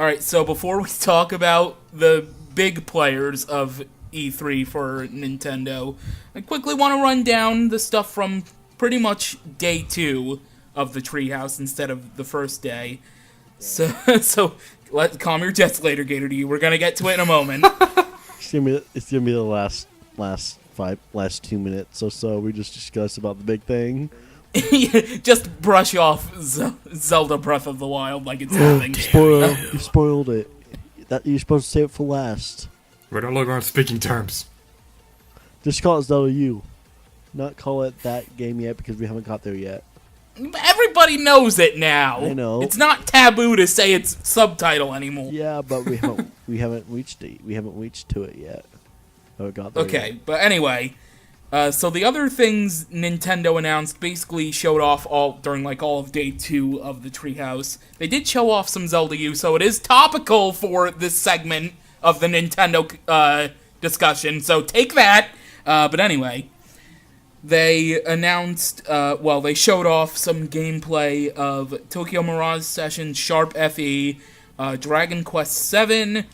Alright, so before we talk about the big players of E3 for Nintendo, I quickly want to run down the stuff from pretty much day 2 of the Treehouse instead of the first day. So, calm your jets later, Gator D. We're gonna get to it in a moment. It's gonna be the last 2 minutes or so. We just discuss about the big thing. Just brush off Zelda Breath of the Wild like it's nothing. You spoiled it. That you're supposed to save it for last. We're no longer on speaking terms. Just call it Zelda U. Not call it that game yet because we haven't got there yet. Everybody knows it now. I know. It's not taboo to say its subtitle anymore. Yeah, but we haven't reached it. We haven't reached to it yet. Or got there Okay, yet. but anyway, so the other things Nintendo announced basically showed off during all of day 2 of the Treehouse. They did show off some Zelda U, so it is topical for this segment of the Nintendo discussion. So take that. But anyway, they announced, they showed off some gameplay of Tokyo Mirage Session, Sharp FE, Dragon Quest VII.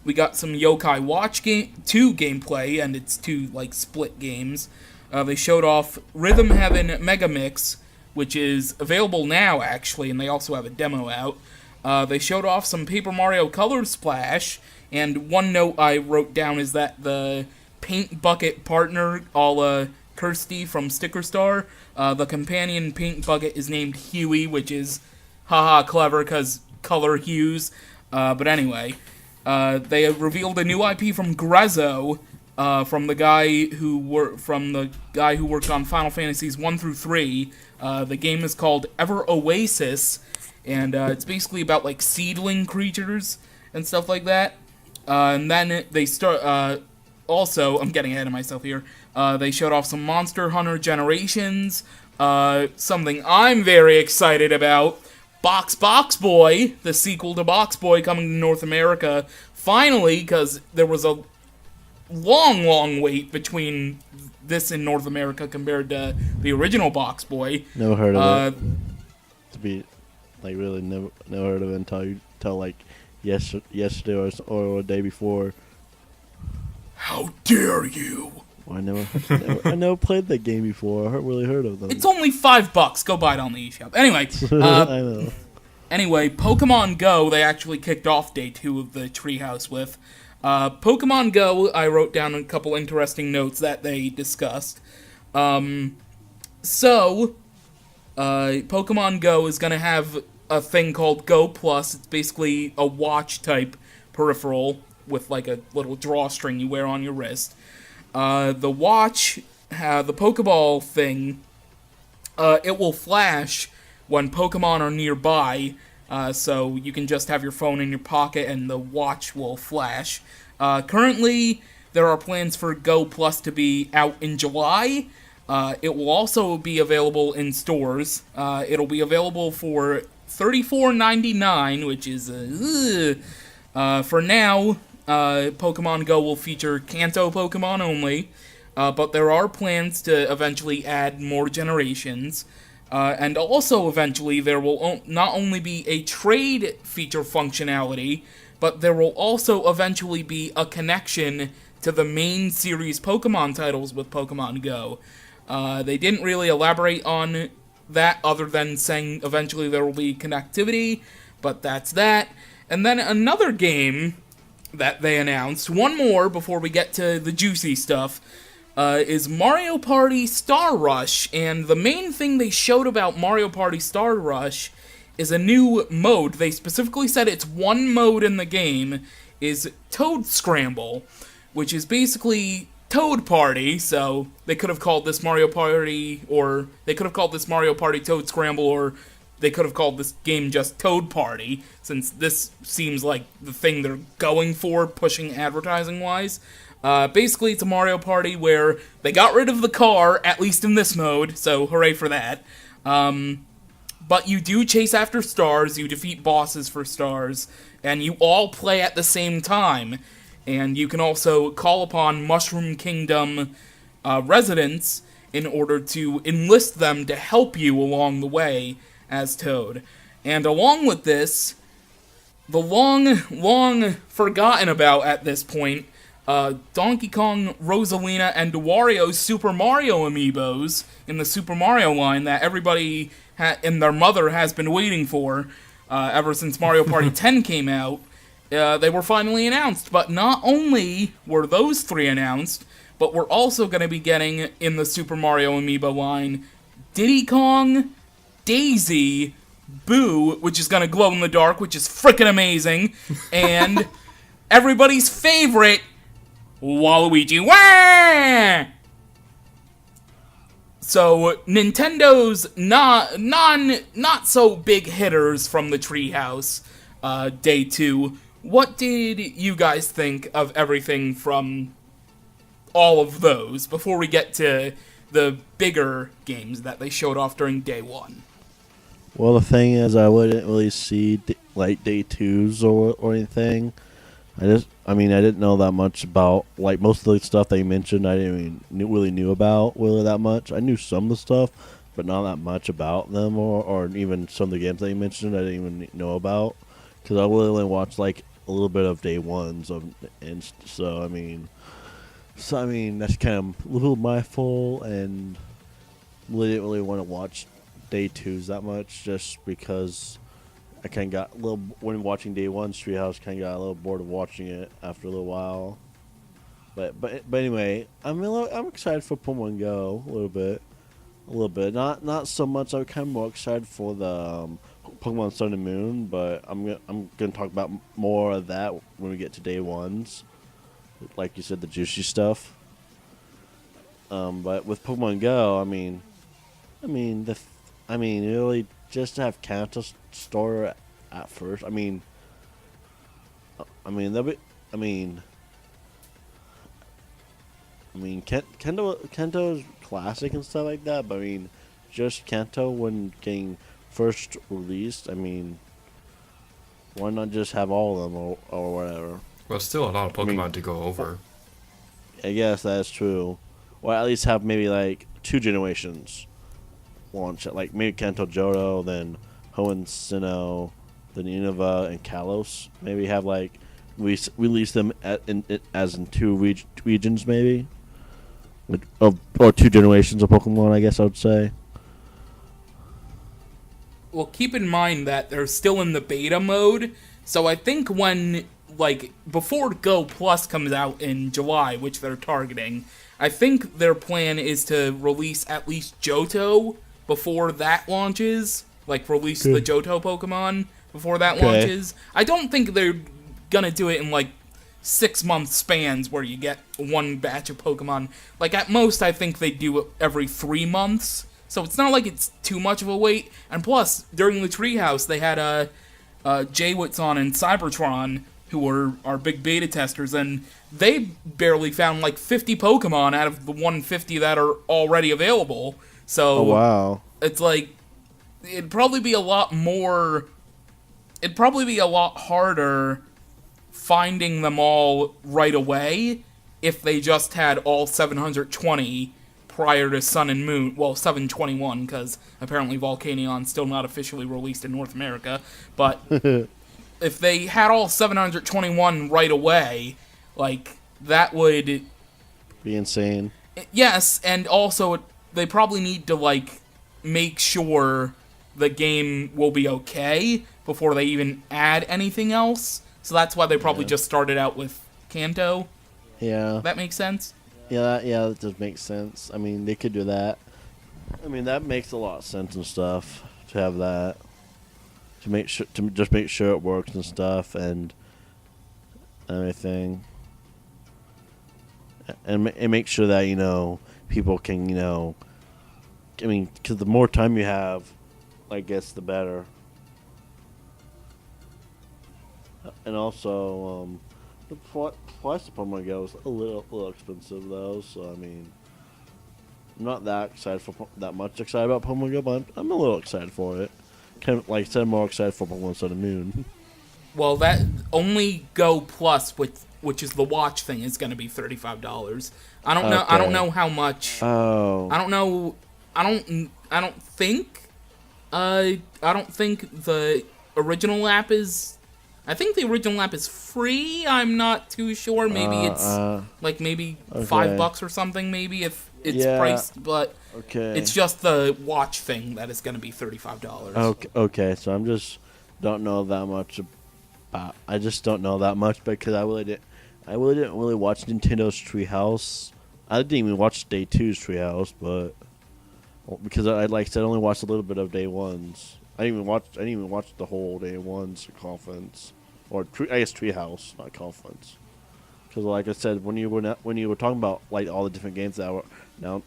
We got some Yokai Watch 2 gameplay, and it's 2, split games. They showed off Rhythm Heaven Megamix, which is available now, actually, and they also have a demo out. They showed off some Paper Mario Color Splash, and one note I wrote down is that the paint bucket partner, a la Kirsty from Sticker Star, the companion paint bucket is named Huey, which is haha clever because color hues. But anyway, they have revealed a new IP from Grezzo, from the guy who worked on Final Fantasies 1 through 3. The game is called Ever Oasis, and it's basically about seedling creatures and stuff like that. And then they start. Also, I'm getting ahead of myself here. They showed off some Monster Hunter Generations. Something I'm very excited about. Box Boy, the sequel to Box Boy coming to North America. Finally, because there was a long wait between this in North America compared to the original Box Boy. Never heard of it. To be, really never heard of it until yesterday or the day before. How dare you! I never played that game before. I really heard of them. It's only $5. Go buy it on the eShop. Anyway, I know. Anyway, Pokemon Go, they actually kicked off day 2 of the Treehouse with. Pokemon Go, I wrote down a couple interesting notes that they discussed. Pokemon Go is going to have a thing called Go Plus. It's basically a watch-type peripheral with a little drawstring you wear on your wrist. The watch, the Pokeball thing, it will flash when Pokemon are nearby, so you can just have your phone in your pocket and the watch will flash. Currently, there are plans for Go Plus to be out in July. It will also be available in stores. It'll be available for $34.99, which is, for now, Pokemon Go will feature Kanto Pokemon only, but there are plans to eventually add more generations. And also, eventually, there will not only be a trade feature functionality, but there will also eventually be a connection to the main series Pokemon titles with Pokemon Go. They didn't really elaborate on that other than saying eventually there will be connectivity, but that's that. And then another game that they announced, one more before we get to the juicy stuff, is Mario Party Star Rush, and the main thing they showed about Mario Party Star Rush is a new mode. They specifically said it's one mode in the game, is Toad Scramble, which is basically Toad Party, so they could have called this Mario Party, or they could have called this Mario Party Toad Scramble, or they could have called this game just Toad Party, since this seems like the thing they're going for, pushing advertising-wise. Basically, it's a Mario Party where they got rid of the car, at least in this mode, so hooray for that. But you do chase after stars, you defeat bosses for stars, and you all play at the same time. And you can also call upon Mushroom Kingdom residents in order to enlist them to help you along the way as Toad. And along with this, the long forgotten about at this point, Donkey Kong, Rosalina, and Wario's Super Mario amiibos in the Super Mario line that everybody and their mother has been waiting for ever since Mario Party 10 came out. They were finally announced, but not only were those 3 announced, but we're also going to be getting in the Super Mario amiibo line Diddy Kong, Daisy, Boo, which is going to glow in the dark, which is freaking amazing, and everybody's favorite, Waluigi. Wah! So, Nintendo's not so big hitters from the Treehouse, Day 2. What did you guys think of everything from all of those before we get to the bigger games that they showed off during Day 1? Well, the thing is, I wouldn't really see like Day 2s or anything. I didn't know that much about, like, most of the stuff they mentioned. I didn't even really knew about really that much. I knew some of the stuff, but not that much about them, or even some of the games they mentioned I didn't even know about, because I really only watched like a little bit of Day 1s so I mean that's kind of a little my fault, and really didn't really want to watch Day 2s that much, just because I kind of got a little, when watching Day 1's Treehouse, kind of got a little bored of watching it after a little while. But anyway, I'm excited for Pokemon Go a little bit. Not so much. I'm kind of more excited for the Pokemon Sun and Moon, but I'm gonna talk about more of that when we get to Day 1's. Like you said, the juicy stuff. But with Pokemon Go, really just to have Kanto store at first. Kanto's classic and stuff like that, but just Kanto when getting first released. Why not just have all of them or whatever? Well, still a lot of Pokemon to go over. I guess that's true. Or at least have maybe like 2 generations launch it, like maybe Kanto Johto, then Hoenn Sinnoh, then Unova and Kalos. Maybe have like release them as in 2 regions, maybe, or 2 generations of Pokemon. I guess I would say. Well, keep in mind that they're still in the beta mode, so I think when, like, before Go Plus comes out in July, which they're targeting, I think their plan is to release at least Johto before that launches. Like, release the Johto Pokemon before that launches. I don't think they're gonna do it in, like, 6-month spans where you get one batch of Pokemon. Like, at most, I think they do it every 3 months. So it's not like it's too much of a wait. And plus, during the Treehouse, they had Jay-Witson and Cybertron, who were our big beta testers, and they barely found like 50 Pokemon out of the 150 that are already available. So, oh, wow. It's like, it'd probably be a lot harder finding them all right away if they just had all 720 prior to Sun and Moon. Well, 721, because apparently Volcanion's still not officially released in North America. But if they had all 721 right away, like, that would be insane. Yes, and also they probably need to, like, make sure the game will be okay before they even add anything else. So that's why they probably just started out with Kanto. Yeah. That makes sense? Yeah, that does make sense. They could do that. That makes a lot of sense and stuff to have that, to make sure it works and stuff and everything, and make sure that people can because the more time you have, I guess the better. And also, the price of Pokemon Go is a little expensive though, so I'm not that much excited about Pokemon Go, but I'm a little excited for it. Kind of like I said, I'm more excited for Pokemon Sun and Moon. Well, that only Go Plus, which is the watch thing, is going to be $35. I don't know. I don't know how much. Oh. I don't know. I don't think the original app is I think the original app is free. I'm not too sure. Maybe it's maybe okay. $5 or something. Maybe if it's priced, but okay. it's just the watch thing that is going to be $35. Okay. So I'm just don't know that much about. I just don't know that much because I really didn't really watch Nintendo's Treehouse. I didn't even watch Day 2's Treehouse, but because I like I said, I only watched a little bit of Day 1's. I didn't even watch the whole Day 1's conference, or I guess Treehouse, not conference. Because like I said, when you were talking about like all the different games that were now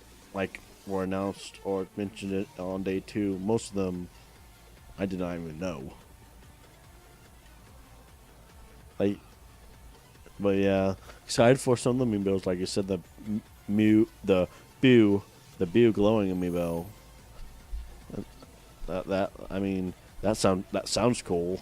were announced or mentioned it on Day 2, most of them I did not even know. But yeah, excited for some of the amiibos, like you said, the Boo glowing amiibo. That sounds cool.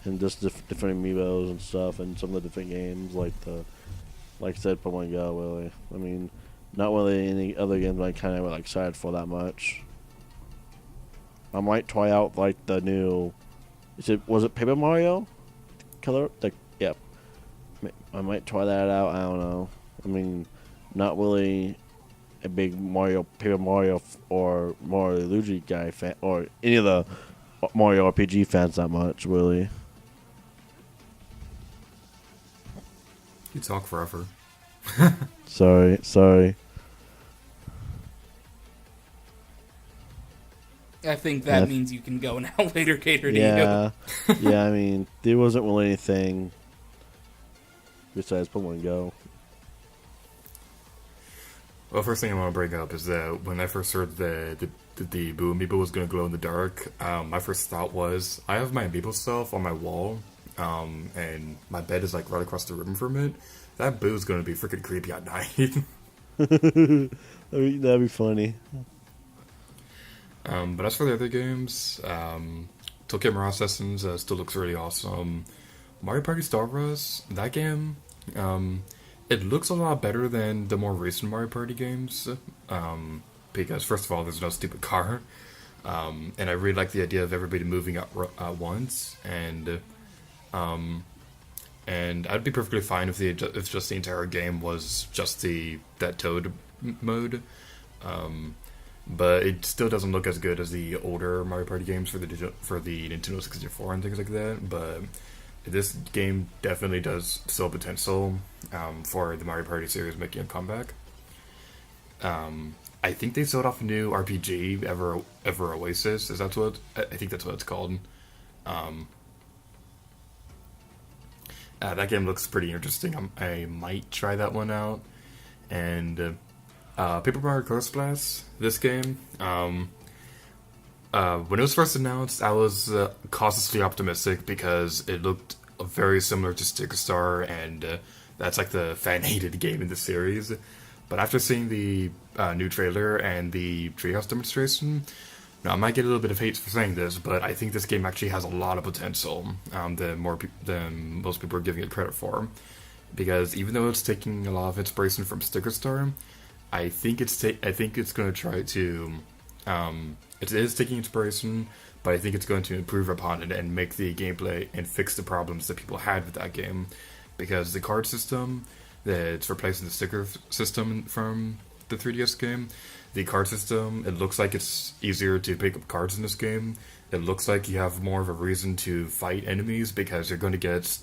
And just different amiibos and stuff, and some of the different games, like I said, Pokemon Go. Really, I mean, not really any other games I kind of excited for that much. I might try out like the new. Was it Paper Mario? Color? Yep. I might try that out. I don't know. I mean, not really a big Paper Mario or Mario Luigi guy fan, or any of the Mario RPG fans that much, really. You talk forever. Sorry. I think that means you can go now later, Gator. Yeah. I mean, there wasn't really anything besides Pokemon Go. Well, first thing I want to bring up is that when I first heard the Boo Amiibo was going to glow in the dark, my first thought was, I have my Amiibo stuff on my wall, and my bed is like right across the room from it. That Boo is going to be freaking creepy at night. That'd be funny. But as for the other games, Tokyo Mirage Sessions still looks really awesome. Mario Party Star Wars, that game, it looks a lot better than the more recent Mario Party games. Because first of all, there's no stupid car, and I really like the idea of everybody moving at once. And I'd be perfectly fine if just the entire game was just that Toad mode. But it still doesn't look as good as the older Mario Party games for the Nintendo 64 and things like that. But this game definitely does still have potential for the Mario Party series making a comeback. I think they showed off a new RPG, Ever Oasis. Is that what? I think that's what it's called. That game looks pretty interesting. I might try that one out. And Paper Mario Color Splash, this game, when it was first announced, I was cautiously optimistic because it looked very similar to Sticker Star, and that's like the fan-hated game in the series. But after seeing the new trailer and the Treehouse demonstration, now I might get a little bit of hate for saying this, but I think this game actually has a lot of potential than most people are giving it credit for. Because even though it's taking a lot of inspiration from Sticker Star, I think it's going to try to. It is taking inspiration, but I think it's going to improve upon it and make the gameplay and fix the problems that people had with that game. Because the card system that's replacing the sticker system from the 3DS game, the card system, it looks like it's easier to pick up cards in this game. It looks like you have more of a reason to fight enemies because you're going to get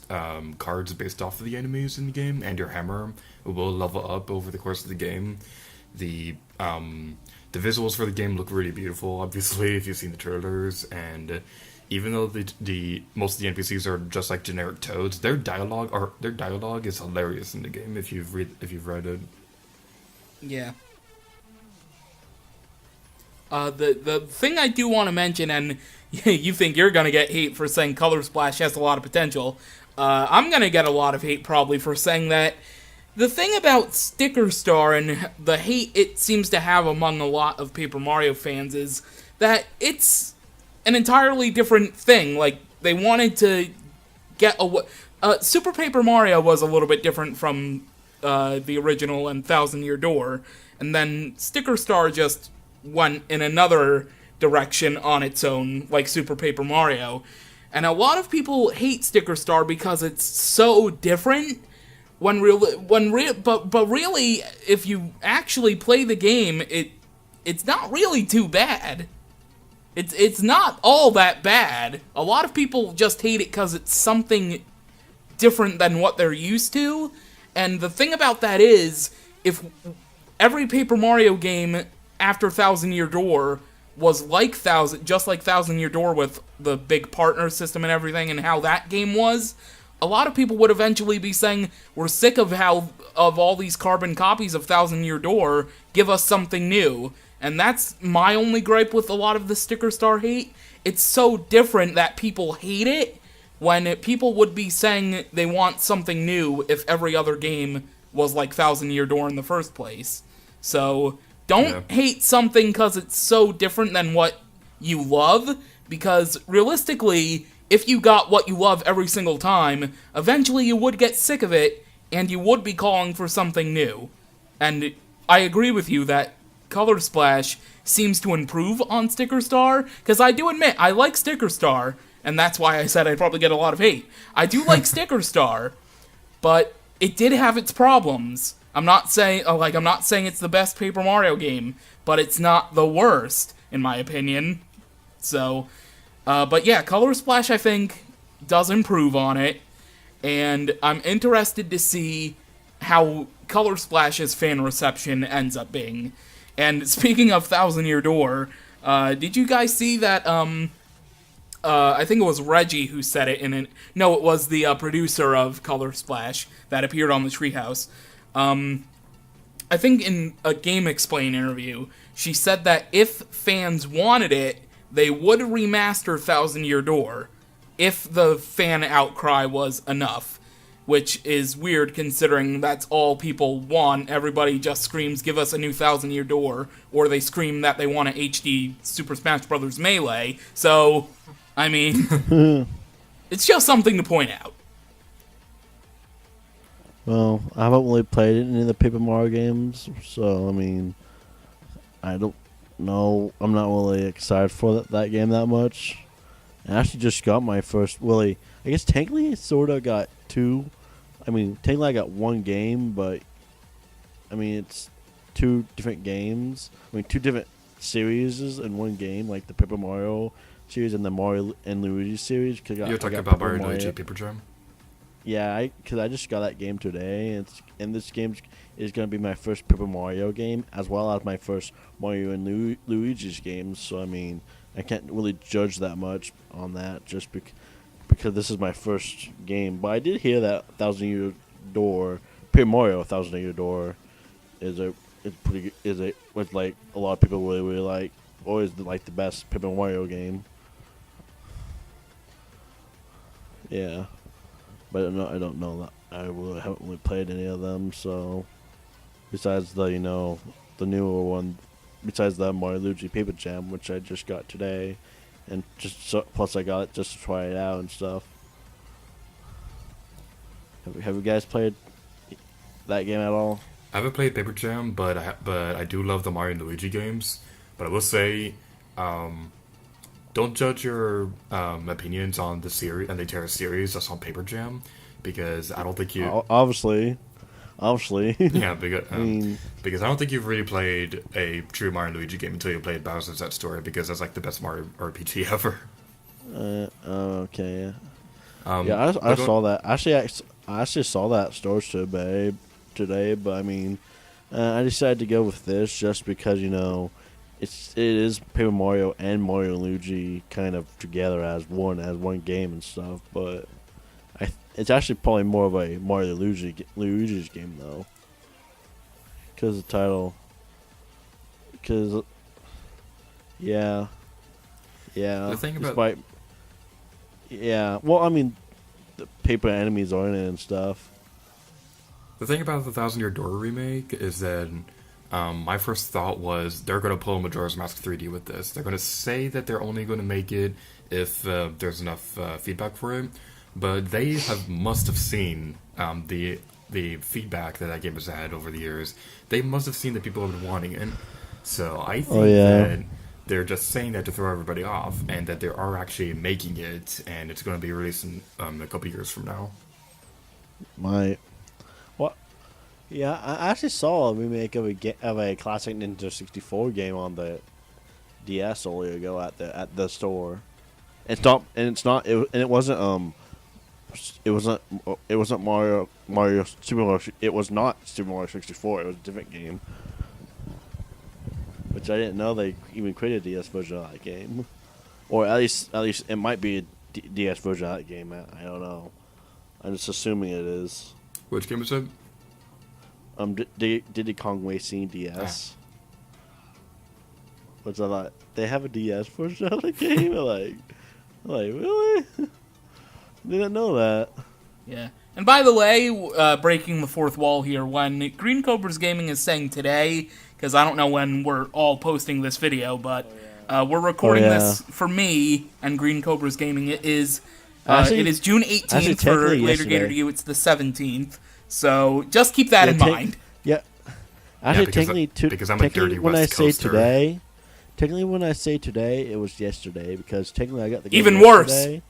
cards based off of the enemies in the game, and your hammer will level up over the course of the game. The visuals for the game look really beautiful, obviously, if you've seen the trailers, and even though the most of the NPCs are just like generic toads, their dialogue is hilarious in the game if you've read it. Yeah. The thing I do want to mention, and you think you're gonna get hate for saying Color Splash has a lot of potential, I'm gonna get a lot of hate probably for saying that. The thing about Sticker Star and the hate it seems to have among a lot of Paper Mario fans is that it's an entirely different thing. Like, they wanted to get away. Super Paper Mario was a little bit different from the original and Thousand Year Door, and then Sticker Star just went in another direction on its own, like Super Paper Mario. And a lot of people hate Sticker Star because it's so different. But really, if you actually play the game, it's not really too bad. It's not all that bad. A lot of people just hate it because it's something different than what they're used to. And the thing about that is, if every Paper Mario game after Thousand Year Door was like just like Thousand Year Door with the big partner system and everything and how that game was, a lot of people would eventually be saying, we're sick of all these carbon copies of Thousand Year Door, give us something new. And that's my only gripe with a lot of the Sticker Star hate. It's so different that people hate it, when people would be saying they want something new if every other game was like Thousand Year Door in the first place. So, don't hate something because it's so different than what you love, because realistically, if you got what you love every single time, eventually you would get sick of it, and you would be calling for something new. And I agree with you that Color Splash seems to improve on Sticker Star, because I do admit, I like Sticker Star, and that's why I said I'd probably get a lot of hate. I do like Sticker Star, but it did have its problems. I'm not saying it's the best Paper Mario game, but it's not the worst, in my opinion. So, but yeah, Color Splash, I think, does improve on it, and I'm interested to see how Color Splash's fan reception ends up being. And speaking of Thousand Year Door, did you guys see that, I think it was Reggie who said it no, it was the producer of Color Splash that appeared on the Treehouse. I think in a Game Explain interview, she said that if fans wanted it, they would remaster Thousand Year Door, if the fan outcry was enough. Which is weird considering that's all people want. Everybody just screams, give us a new Thousand Year Door, or they scream that they want an HD Super Smash Bros. Melee. So, I mean, it's just something to point out. Well, I haven't really played any of the Paper Mario games, so, I mean, I don't know. I'm not really excited for that game that much. I actually just got my first, I guess technically sort of got two. I mean, technically I got one game, but, I mean, it's two different games. I mean, two different series in one game, like the Paper Mario series and the Mario and Luigi series. You're talking about Mario and Luigi Paper Jam? Yeah, because I just got that game today, and this game is going to be my first Paper Mario game, as well as my first Mario and Luigi's game, so, I mean, I can't really judge that much on that, just because this is my first game. But I did hear that Thousand Year Door, Paper Mario Thousand Year Door, was like a lot of people really like, always like the best Paper Mario game. Yeah, but I don't know that I really haven't really played any of them. So besides the the newer one, besides the Mario Luigi Paper Jam, which I just got today. And plus I got it just to try it out and stuff. Have you guys played that game at all? I haven't played Paper Jam, but I do love the Mario and Luigi games. But I will say, don't judge your opinions on the series and the entire series just on Paper Jam, because I don't think you obviously. Yeah, because I don't think you've really played a true Mario and Luigi game until you played Bowser's That Story, because that's like the best Mario RPG ever. Okay. Yeah, I saw that. Actually, I actually saw that store today, but I mean, I decided to go with this just because it is Paper Mario and Mario and Luigi kind of together as one game and stuff, but. It's actually probably more of a Mario Luigi's game though, because the title. Because, yeah. The thing about well, I mean, the paper enemies are in it and stuff. The thing about the Thousand Year Door remake is that my first thought was they're going to pull Majora's Mask 3D with this. They're going to say that they're only going to make it if there's enough feedback for it. But they must have seen the feedback that game has had over the years. They must have seen that people have been wanting it. So I think they're just saying that to throw everybody off, and that they are actually making it, and it's going to be released in a couple years from now. What? Yeah, I actually saw a remake of a classic Nintendo 64 game on the DS a while ago at the store. It wasn't Mario Super Mario. It was not Super Mario 64. It was a different game, which I didn't know they even created a DS version of that game, or at least it might be a DS version of that game. I don't know. I'm just assuming it is. Which game is it? Diddy Kong Racing DS. Which I thought they have a DS version of the game. like really? Didn't know that. Yeah. And by the way, breaking the fourth wall here, when Green Cobra's Gaming is saying today, because I don't know when we're all posting this video, but we're recording this for me and Green Cobra's Gaming. It is June 18th. For Later Gator to you, it's the 17th. So just keep that in mind. Yeah. Actually, because I'm a dirty when I West say Coaster. today, technically when I say today, it was yesterday because technically I got the game Even yesterday.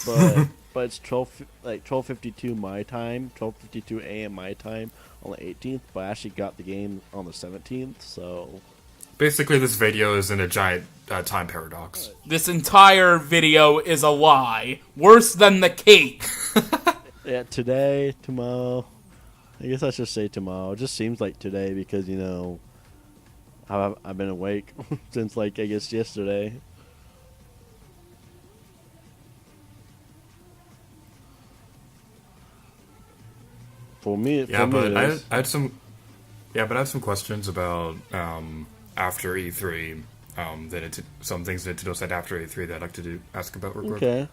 But it's 12:52 my time, 12:52 a.m. my time on the 18th. But I actually got the game on the 17th. So Basically, this video is in a giant time paradox. This entire video is a lie. Worse than the cake. yeah, today, tomorrow. I guess I should say tomorrow. It just seems like today because I've been awake since I guess yesterday. For me, I had some questions about after E3. Some things Nintendo said after E3 that I'd like to ask about real quick. Okay.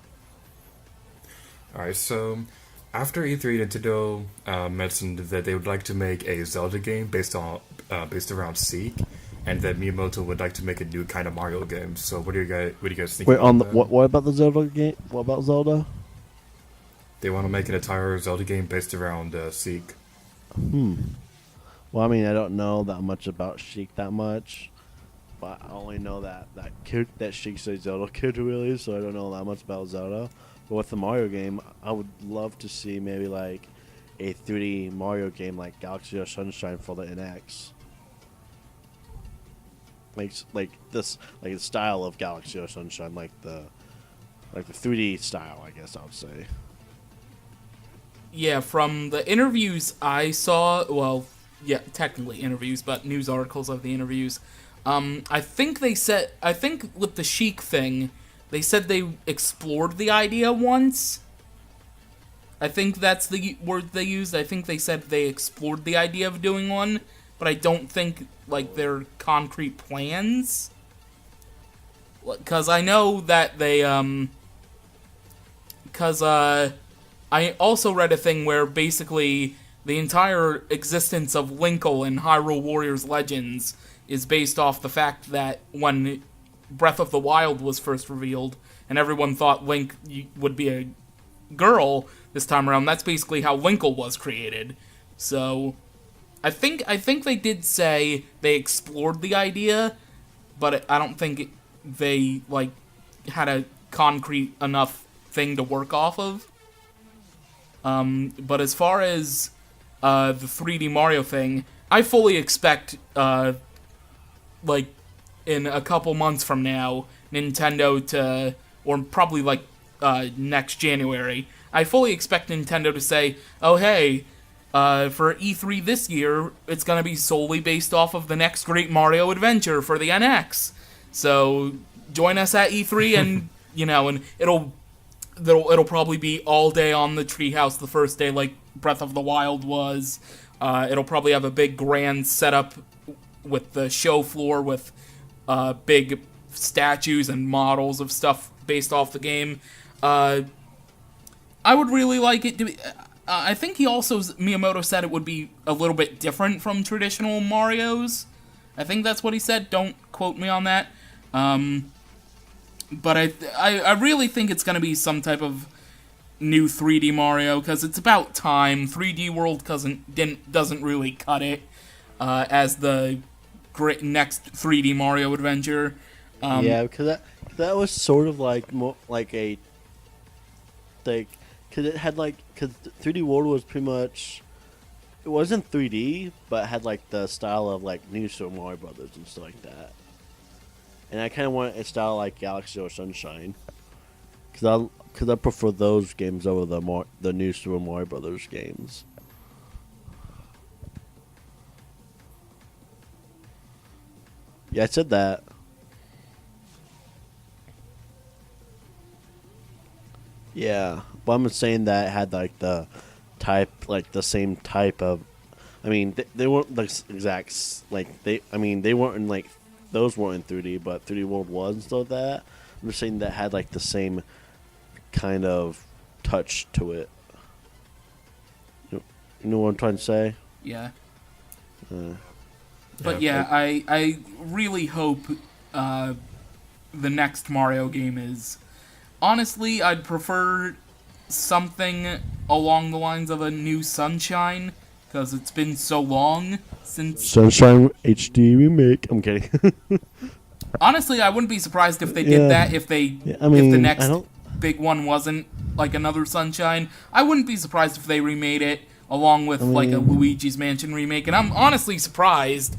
All right, so after E3, Nintendo mentioned that they would like to make a Zelda game based around Seek, and that Miyamoto would like to make a new kind of Mario game. So, what do you guys think? Wait, about that? what about the Zelda game? What about Zelda? They want to make an entire Zelda game based around Seek. Well, I mean, I don't know that much about Sheik that much, but I only know that Sheik's a Zelda kid really, so I don't know that much about Zelda. But with the Mario game, I would love to see maybe like a 3D Mario game like Galaxy of Sunshine for the NX. Like the style of Galaxy of Sunshine, like the 3D style, I guess I would say. Yeah, from the interviews I saw, well, yeah, technically interviews, but news articles of the interviews, I think with the Sheik thing, they said they explored the idea once. I think that's the word they used. I think they said they explored the idea of doing one, but I don't think, they're concrete plans. Because I know that they, I also read a thing where basically the entire existence of Linkle in Hyrule Warriors Legends is based off the fact that when Breath of the Wild was first revealed and everyone thought Link would be a girl this time around, that's basically how Linkle was created. So I think they did say they explored the idea, but I don't think they had a concrete enough thing to work off of. But as far as the 3D Mario thing, I fully expect, in a couple months from now, Nintendo to, or probably next January, I fully expect Nintendo to say, oh hey, for E3 this year, it's gonna be solely based off of the next great Mario adventure for the NX. So join us at E3 and, and it'll probably be all day on the treehouse the first day like Breath of the Wild was. It'll probably have a big grand setup with the show floor with big statues and models of stuff based off the game. I would really like it to be... I think Miyamoto said it would be a little bit different from traditional Marios. I think that's what he said. Don't quote me on that. But I really think it's going to be some type of new 3D Mario, because it's about time. 3D World doesn't really cut it as the great next 3D Mario adventure. Yeah, because that was sort of like more like a like because it had like because 3D World was pretty much it wasn't 3D but it had like the style of like New Super Mario Brothers and stuff like that. And I kind of want a style like Galaxy or Sunshine because I prefer those games over the New Super Mario Brothers games. Yeah, I said that. Yeah, but I'm saying that it had like the same type of. I mean, they weren't the exact like they. I mean, they weren't in like those weren't in 3D, but 3D World was and stuff like that. I'm just saying that had like the same kind of touch to it. You know what I'm trying to say? Yeah. Uh, But yeah, I really hope the next Mario game is... Honestly, I'd prefer something along the lines of a new Sunshine, because it's been so long since... Sunshine HD remake. I'm kidding. Honestly, I wouldn't be surprised if they did that, if I if mean, the next big one wasn't like another Sunshine. I wouldn't be surprised if they remade it along with like a Luigi's Mansion remake, and I'm honestly surprised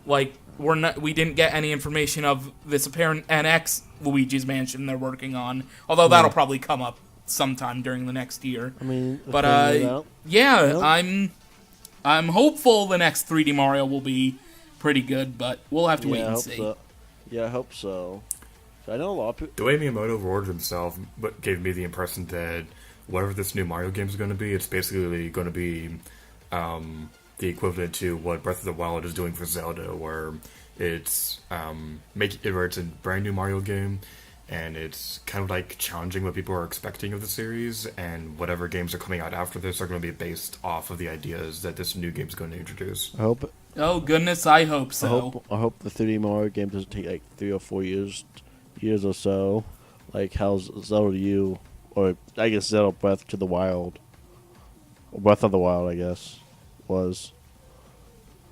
like we didn't get any information of this apparent NX Luigi's Mansion they're working on, although that'll probably come up sometime during the next year. I mean, but I'm hopeful the next 3D Mario will be pretty good, but we'll have to wait and see. So. Yeah, I hope so. I know a lot of people. The way Miyamoto worded himself gave me the impression that whatever this new Mario game is going to be, it's basically going to be the equivalent to what Breath of the Wild is doing for Zelda, where it's where it's a brand new Mario game, and it's kind of like challenging what people are expecting of the series, and whatever games are coming out after this are going to be based off of the ideas that this new game is going to introduce. I hope. Oh goodness, I hope so. I hope the 3D Mario game doesn't take like 3 or 4 years or so, like how Zelda U, or I guess Zelda Breath to the Wild, or Breath of the Wild, I guess, was.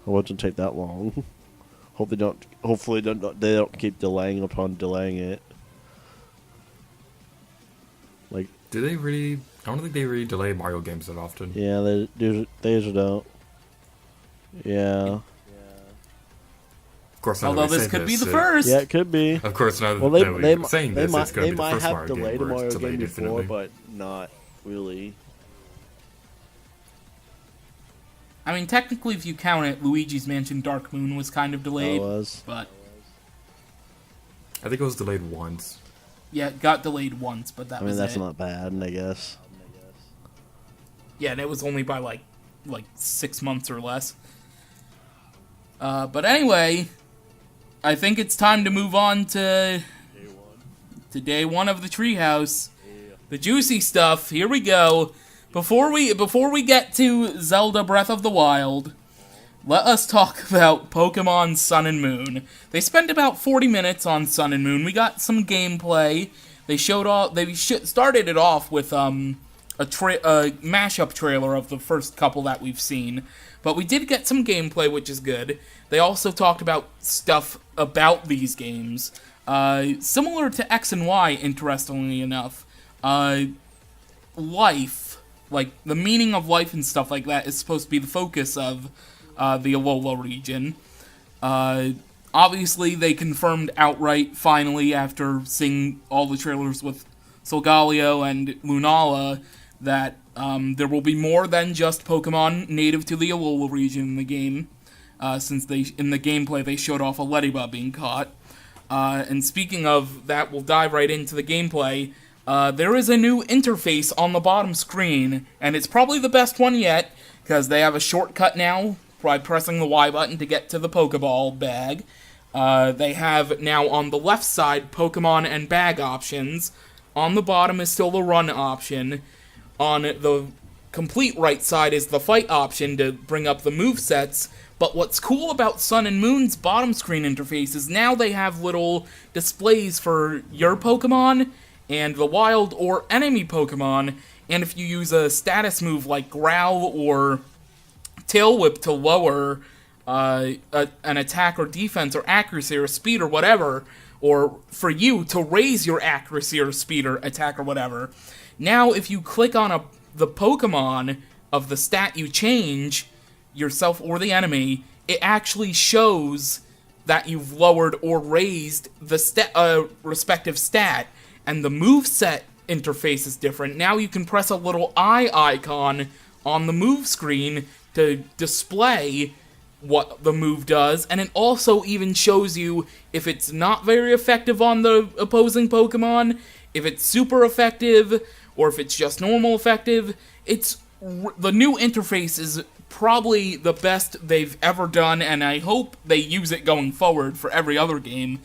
It wouldn't take that long. Hope they don't. Hopefully, they don't keep delaying upon delaying it. Like, do they really? I don't think they really delay Mario games that often. Yeah, they usually don't. Yeah. Of course, although this could be the first. Yeah, it could be. Of course, now well, that we're saying this, it's going to be the first Mario game. They might have delayed a Mario game before, infinitely. but not really. I mean, technically, if you count it, Luigi's Mansion Dark Moon was kind of delayed. It was. But I think it was delayed once. Yeah, it got delayed once, but that was it. I mean, that's not bad, I guess. Yeah, and it was only by, like 6 months or less. But anyway, I think it's time to move on to day one of the Treehouse. The juicy stuff. Here we go. Before we get to Zelda Breath of the Wild, let us talk about Pokemon Sun and Moon. They spent about 40 minutes on Sun and Moon. We got some gameplay. They started it off with a mashup trailer of the first couple that we've seen. But we did get some gameplay, which is good. They also talked about stuff about these games. Similar to X and Y, interestingly enough. Life, like the meaning of life and stuff like that, is supposed to be the focus of the Alola region. Obviously, they confirmed outright, finally, after seeing all the trailers with Solgaleo and Lunala, that there will be more than just Pokemon native to the Alola region in the game, since in the gameplay they showed off a Ledybug being caught. And speaking of that, we'll dive right into the gameplay. There is a new interface on the bottom screen, and it's probably the best one yet, because they have a shortcut now by pressing the Y button to get to the Pokeball bag. They have now on the left side Pokemon and bag options. On the bottom is still the run option. On the complete right side is the fight option to bring up the movesets. But what's cool about Sun and Moon's bottom screen interface is now they have little displays for your Pokemon and the wild or enemy Pokemon. And if you use a status move like Growl or Tail Whip to lower an attack or defense or accuracy or speed or whatever, or for you to raise your accuracy or speed or attack or whatever. Now, if you click on the Pokemon of the stat you change, yourself or the enemy, it actually shows that you've lowered or raised the respective stat, and the moveset interface is different. Now you can press a little eye icon on the move screen to display what the move does, and it also even shows you if it's not very effective on the opposing Pokemon, if it's super effective, or if it's just normal effective. The new interface is probably the best they've ever done, and I hope they use it going forward for every other game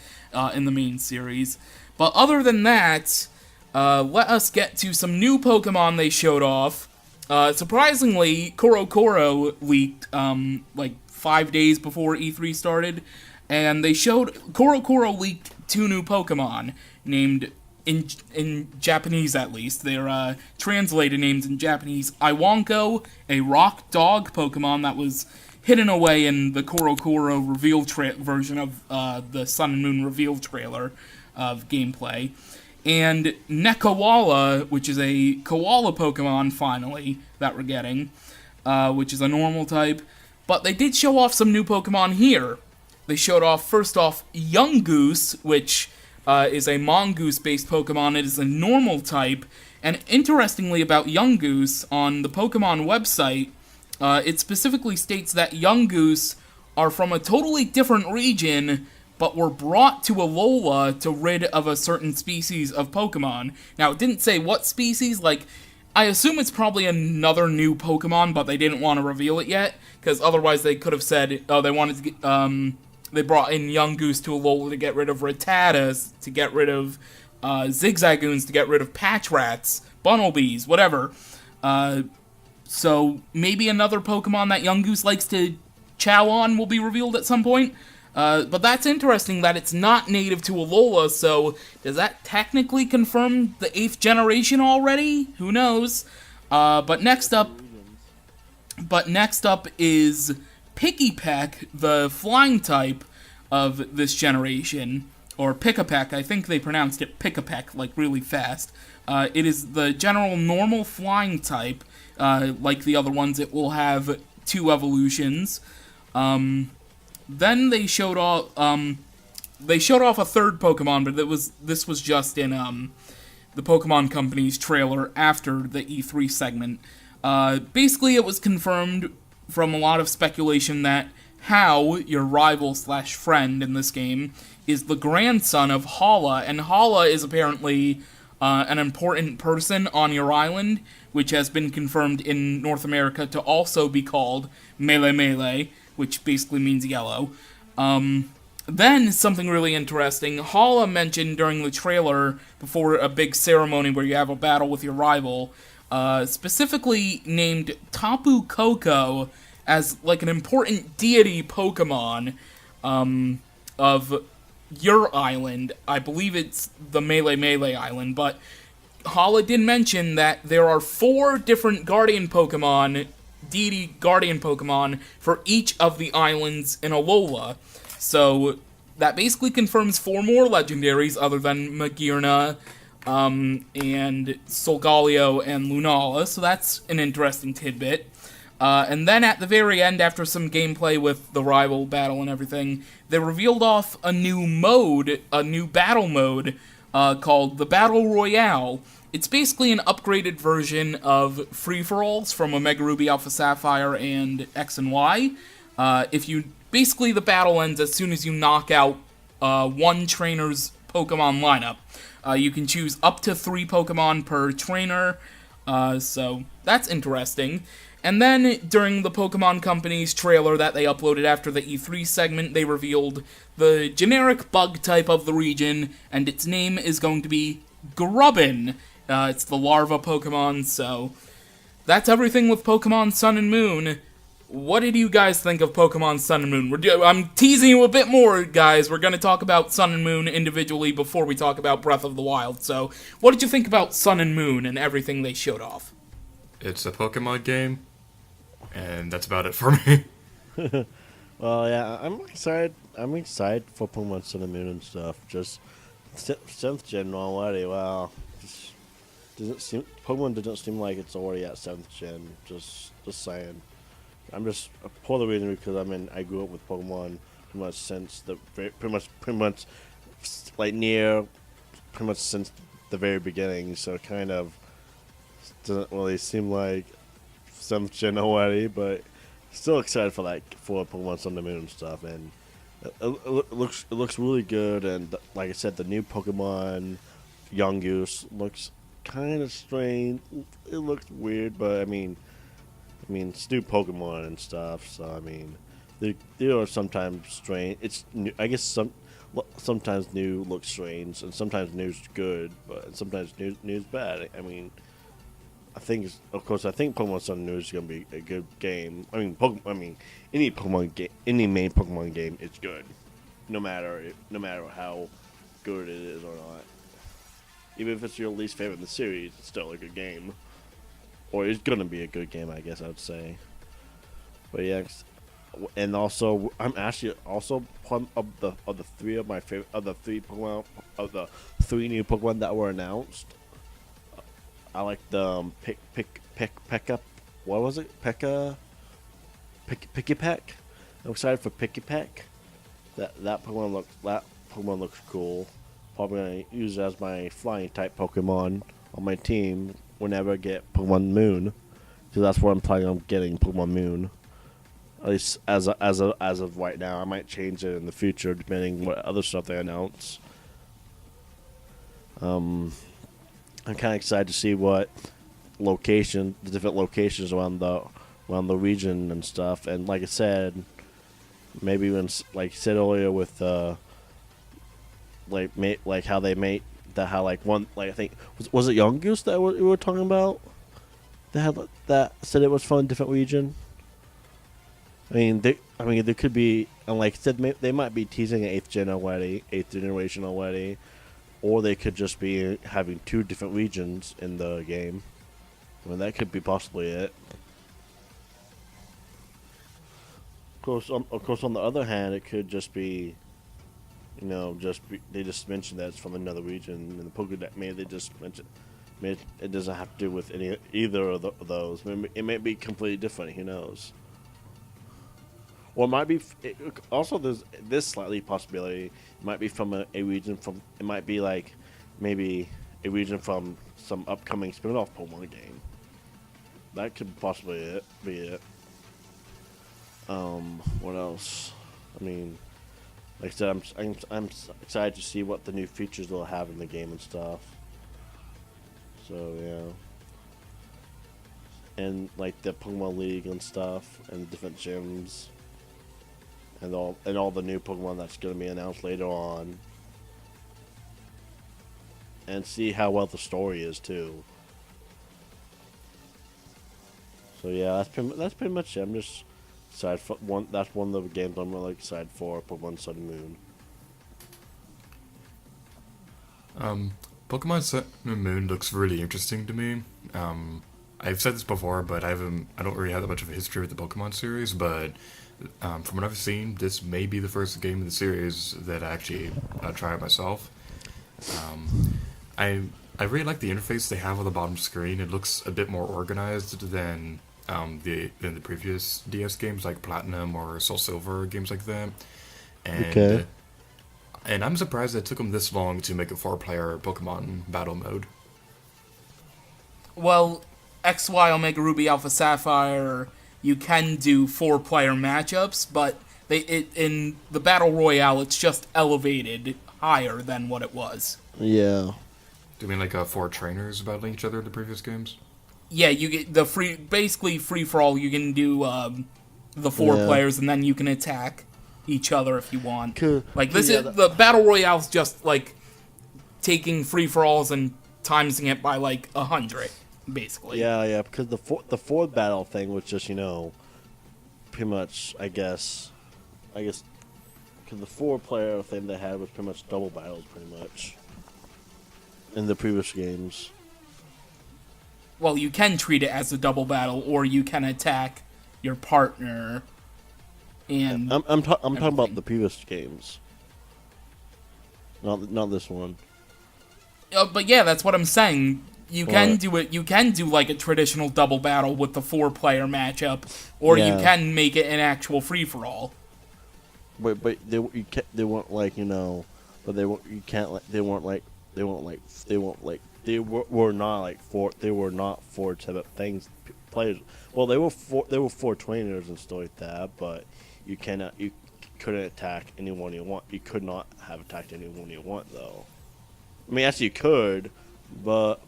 in the main series. But other than that, let us get to some new Pokemon they showed off. Surprisingly, Korokoro leaked like 5 days before E3 started, and they showed Korokoro leaked 2 new Pokemon named, in Japanese at least, they're translated names in Japanese, Iwanko, a rock dog Pokemon that was hidden away in the Korokoro reveal version of the Sun and Moon reveal trailer of gameplay, and Nekawala, which is a koala Pokemon, finally, that we're getting, which is a normal type. But they did show off some new Pokemon here. They showed off, first off, Yungoos, which is a Mongoose-based Pokemon. It is a normal type, and interestingly about Yungoos, on the Pokemon website, it specifically states that Yungoos are from a totally different region, but were brought to Alola to rid of a certain species of Pokemon. Now, it didn't say what species, like, I assume it's probably another new Pokemon, but they didn't want to reveal it yet, because otherwise they could have said, oh, they wanted to get, they brought in Yungoos to Alola to get rid of Rattatas, to get rid of Zigzagoons, to get rid of Patchrats, Bunnelbees, whatever. So maybe another Pokemon that Yungoos likes to chow on will be revealed at some point. But that's interesting that it's not native to Alola, so does that technically confirm the 8th generation already? Who knows? But next up is Pikipek, the flying type of this generation, or Pikipek. I think they pronounced it Pikipek, like really fast. It is the general normal flying type. Like the other ones, it will have 2 evolutions. Then they showed off a 3rd Pokemon, but this was just in the Pokemon Company's trailer after the E3 segment. Basically, it was confirmed from a lot of speculation that Hau, your rival/friend in this game, is the grandson of Hala, and Hala is apparently an important person on your island, which has been confirmed in North America to also be called Mele Mele, which basically means yellow. Then, something really interesting, Hala mentioned during the trailer, before a big ceremony where you have a battle with your rival, specifically named Tapu Koko as, like, an important deity Pokemon, of your island. I believe it's the Mele Mele Island, but Hala did mention that there are 4 different Guardian Pokemon, deity Guardian Pokemon, for each of the islands in Alola. So, that basically confirms 4 more legendaries other than Magearna, and Solgaleo and Lunala, so that's an interesting tidbit. And then at the very end, after some gameplay with the rival battle and everything, they revealed off a new mode, a new battle mode, called the Battle Royale. It's basically an upgraded version of free-for-alls from Omega Ruby, Alpha Sapphire, and X and Y. Basically the battle ends as soon as you knock out one trainer's Pokemon lineup. You can choose up to 3 Pokemon per trainer, so that's interesting. And then, during the Pokemon Company's trailer that they uploaded after the E3 segment, they revealed the generic bug type of the region, and its name is going to be Grubbin. It's the larva Pokemon, so that's everything with Pokemon Sun and Moon. What did you guys think of Pokemon Sun and Moon? I'm teasing you a bit more, guys. We're going to talk about Sun and Moon individually before we talk about Breath of the Wild. So, what did you think about Sun and Moon and everything they showed off? It's a Pokemon game, and that's about it for me. Well, yeah, I'm excited. I'm excited for Pokemon Sun and Moon and stuff. Just seventh gen already. Wow, just doesn't seem Pokemon doesn't seem like it's already at seventh gen. Just saying. I'm just for the reason because I grew up with Pokemon pretty much since pretty much like near pretty much since the very beginning. So it kind of doesn't really seem like seventh gen already, but still excited for for Pokemon Sun and Moon and stuff. And it looks really good. And like I said, the new Pokemon Young Goose looks kind of strange. It looks weird, but it's new Pokemon and stuff, so they are sometimes strange. It's new, I guess sometimes new looks strange, and sometimes new's good, but sometimes new's bad. I think Pokemon Sun and Moon is gonna be a good game. Any Pokemon game, any main Pokemon game, is good, no matter how good it is or not. Even if it's your least favorite in the series, it's still a good game. Or it's gonna be a good game, I guess I would say. But yeah, and also I'm actually also one of the three of my favorite of the three new Pokemon that were announced. I like the Pekka. What was it? Pikipek. I'm excited for Pikipek. That Pokemon looks cool. Probably gonna use it as my flying type Pokemon on my team whenever I get Pokemon Moon, because that's what I'm planning on getting, Pokemon Moon. At least as of right now. I might change it in the future depending what other stuff they announce. I'm kind of excited to see what the different locations around the region and stuff. And like I said, maybe when like I said earlier with like how they made how like one like I think was it Young Goose that we were talking about that said it was from a different region. There could be, and like I said, they might be teasing an eighth generation already, or they could just be having two different regions in the game. That could be possibly it. Of course, on the other hand, it could just be. They just mentioned that it's from another region in the Pokédex. Maybe they just mentioned. Maybe it doesn't have to do with either of those. Maybe it may be completely different. Who knows? Or it might be. Also, there's this slightly possibility. It might be from a region from. It might be like maybe a region from some upcoming spin-off Pokemon game. That could possibly be it. What else? Like I said, I'm excited to see what the new features they'll have in the game and stuff. So yeah, and like the Pokemon League and stuff, and different gyms, and all the new Pokemon that's going to be announced later on, and see how well the story is too. So yeah, that's pretty much it. I'm just excited for one. That's one of the games I'm really excited for. Pokemon Sun and Moon. Pokemon Sun and Moon looks really interesting to me. I've said this before, but I don't really have that much of a history with the Pokemon series. But from what I've seen, this may be the first game in the series that I actually try it myself. I really like the interface they have on the bottom screen. It looks a bit more organized than the previous DS games like Platinum or Soul Silver, games like that. And, okay. And I'm surprised it took them this long to make a 4-player Pokemon battle mode. Well, XY, Omega Ruby, Alpha Sapphire, you can do 4-player matchups, but in the Battle Royale, it's just elevated higher than what it was. Yeah. Do you mean like 4 trainers battling each other in the previous games? Yeah, you get basically free for all. You can do the 4 players, and then you can attack each other if you want. Cool. Like the Battle Royale's just like taking free for alls and timesing it by like 100, basically. Yeah, because the 4 battle thing was just pretty much I guess because the 4-player thing they had was pretty much double battles pretty much in the previous games. Well, you can treat it as a double battle, or you can attack your partner and I'm talking about everything. the previous games, not this one. But yeah, that's what I'm saying. You can What? do it. You can do like a traditional double battle with the 4-player matchup, or you Yeah. can make it an actual free for all. But they weren't like but you can't like they weren't like they weren't like were not like they were not four type of things players. Well, they were four trainers and stuff like that, but you couldn't attack anyone you want. You could not have attacked anyone you want though. I mean, actually you could, but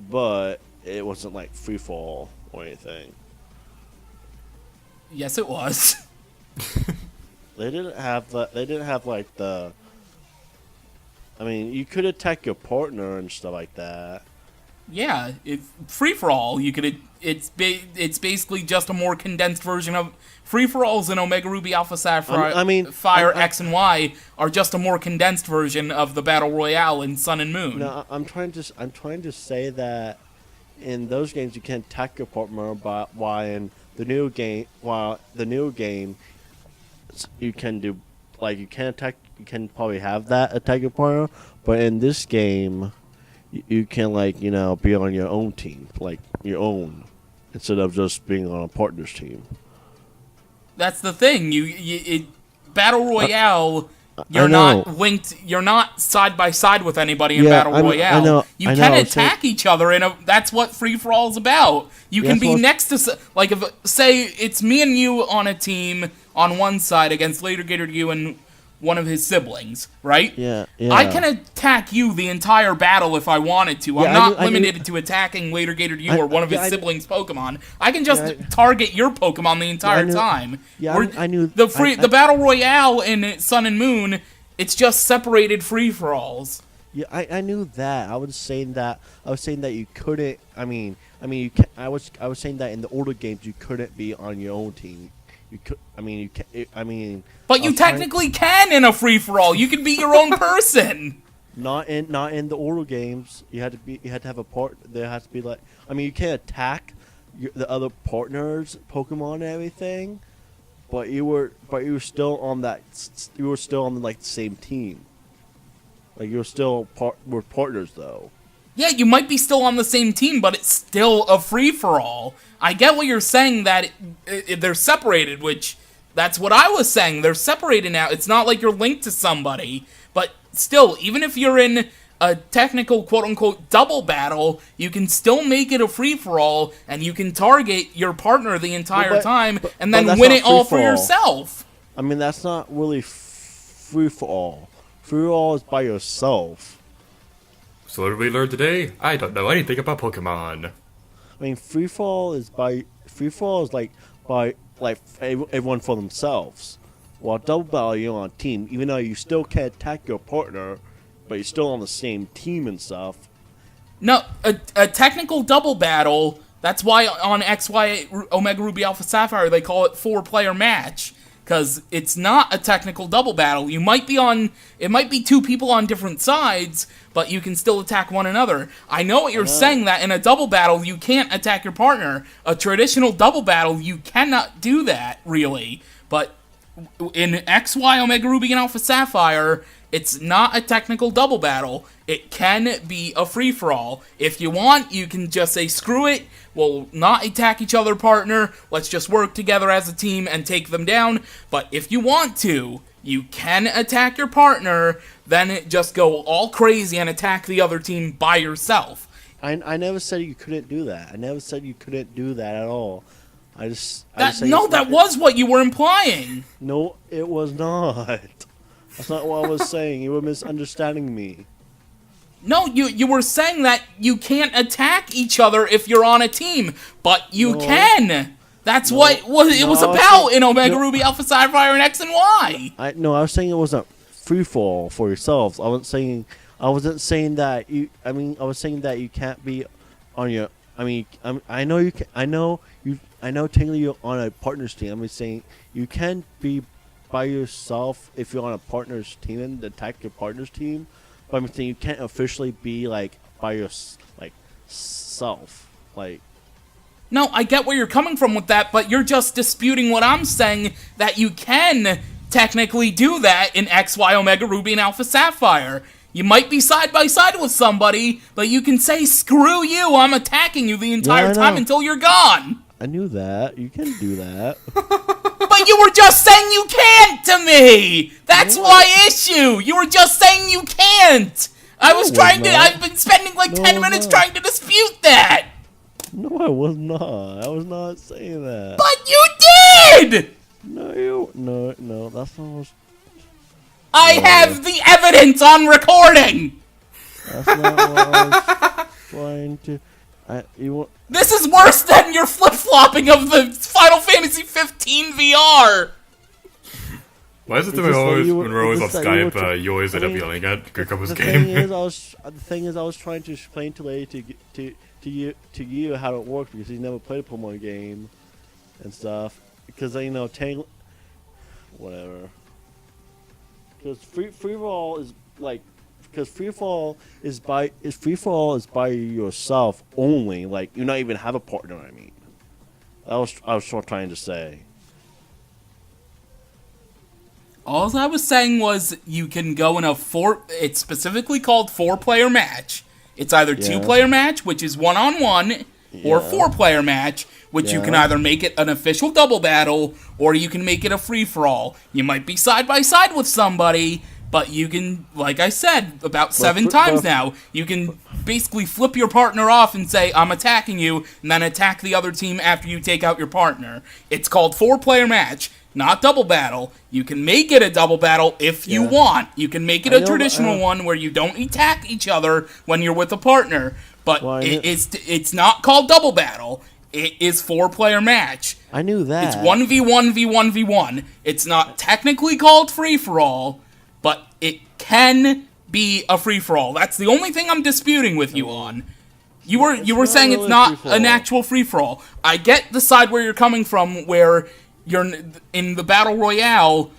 it wasn't like free fall or anything. Yes, it was. They didn't have that. They didn't have like the. I mean, you could attack your partner and stuff like that. Yeah, free for all. You could. It's basically just a more condensed version of free for alls in Omega Ruby Alpha Sapphire. Fire X and Y are just a more condensed version of the Battle Royale in Sun and Moon. No, I'm trying to say that in those games you can attack your partner, but while in the new game, you can do like you can attack. You can probably have that attack your partner, but in this game, you can be on your own team, like your own, instead of just being on a partner's team. That's the thing. Battle Royale. You're know. not linked. You're not side by side with anybody in Yeah, Battle I Royale. You know, can I'm attack each other, that's what free for all is about. You can Yes, be well- next to if say it's me and you on a team on one side against Later Gator you and one of his siblings, right? Yeah. I can attack you the entire battle if I wanted to. I'm Yeah, not I knew- limited to attacking Later Gator you or one of his yeah, I knew- siblings' Pokemon. I can just Yeah, target your Pokemon the entire knew- time. yeah, I knew- The Battle Royale in Sun and Moon. It's just separated free for alls. Yeah, I knew that. I was saying that you couldn't. You can. I was saying that in the older games you couldn't be on your own team. You could. You can. But you technically can in a free for all. You can be your own person. Not in the older games. You had to have a part. There has to be like. You can't attack the other partners' Pokemon and everything. But you were still on that. You were still on the same team. Like you were still were partners though. Yeah, you might be still on the same team, but it's still a free for all. I get what you're saying that they're separated, which that's what I was saying. They're separated now. It's not like you're linked to somebody, but still, even if you're in a technical quote-unquote double battle, you can still make it a free-for-all, and you can target your partner the entire time, and then that's win not it all for free-for-all. yourself. That's not really free for all. Free for all is by yourself. So what did we learn today? I don't know anything about Pokemon. Free for all is by everyone for themselves. While double battle, you're on a team, even though you still can't attack your partner, but you're still on the same team and stuff. No, a technical double battle, that's why on XY Omega Ruby Alpha Sapphire they call it 4-player match. Because it's not a technical double battle. It might be two people on different sides, but you can still attack one another. I know what you're saying, that in a double battle you can't attack your partner. A traditional double battle, you cannot do that, really. But in XY Omega Ruby and Alpha Sapphire, it's not a technical double battle. It can be a free-for-all. If you want, you can just say, screw it, we'll not attack each other, partner, let's just work together as a team and take them down. But if you want to, you can attack your partner, then just go all crazy and attack the other team by yourself. I never said you couldn't do that. I never said you couldn't do that at all. That was what you were implying. No, it was not. That's not what I was saying. You were misunderstanding me. No, you were saying that you can't attack each other if you're on a team, but you can. That's what it was about in Omega Ruby Alpha Sapphire and X and Y. I was saying it wasn't free fall for yourselves. I wasn't saying that you. I was saying that you can't be on your. I know you can. I know technically you're on a partner's team. I'm saying you can be by yourself if you're on a partner's team and attack your partner's team. But I'm saying you can't officially be by your self. No, I get where you're coming from with that, but you're just disputing what I'm saying, that you can technically do that in XY Omega Ruby and Alpha Sapphire. You might be side by side with somebody, but you can say, screw you, I'm attacking you the entire time until you're gone. I knew that. You can do that. But you were just saying you can't to me! That's my issue! You were just saying you can't! I've been spending like 10 minutes trying to dispute that! No, I was not. I was not saying that. But you did! No, that's not what I have the evidence on recording! that's not what I was trying to... This is worse than your flip-flopping of the Final Fantasy 15 VR! Why is it that when we're always on Skype, you always end up yelling at Kiriko's game? The thing is, I was trying to explain to Lady to you how it works because he's never played a Pokemon game and stuff. Because whatever. Because free for all is like, because free for all is by yourself only. Like you not even have a partner. I mean, I was sort of trying to say. All I was saying was you can go in it's specifically called 4-player match. It's either 2-player match, which is 1-on-1, or 4-player match, which you can either make it an official double battle, or you can make it a free-for-all. You might be side by side with somebody, but you can, like I said about 7 times now, you can basically flip your partner off and say, I'm attacking you, and then attack the other team after you take out your partner. It's called 4-player match. Not double battle. You can make it a double battle if you want. You can make it a traditional one where you don't attack each other when you're with a partner. But it's not called double battle. It is 4-player match. I knew that. It's 1v1v1v1. It's not technically called free-for-all, but it can be a free-for-all. That's the only thing I'm disputing with you on. You were saying it's not an actual free-for-all. I get the side where you're coming from where... You're in the battle royale.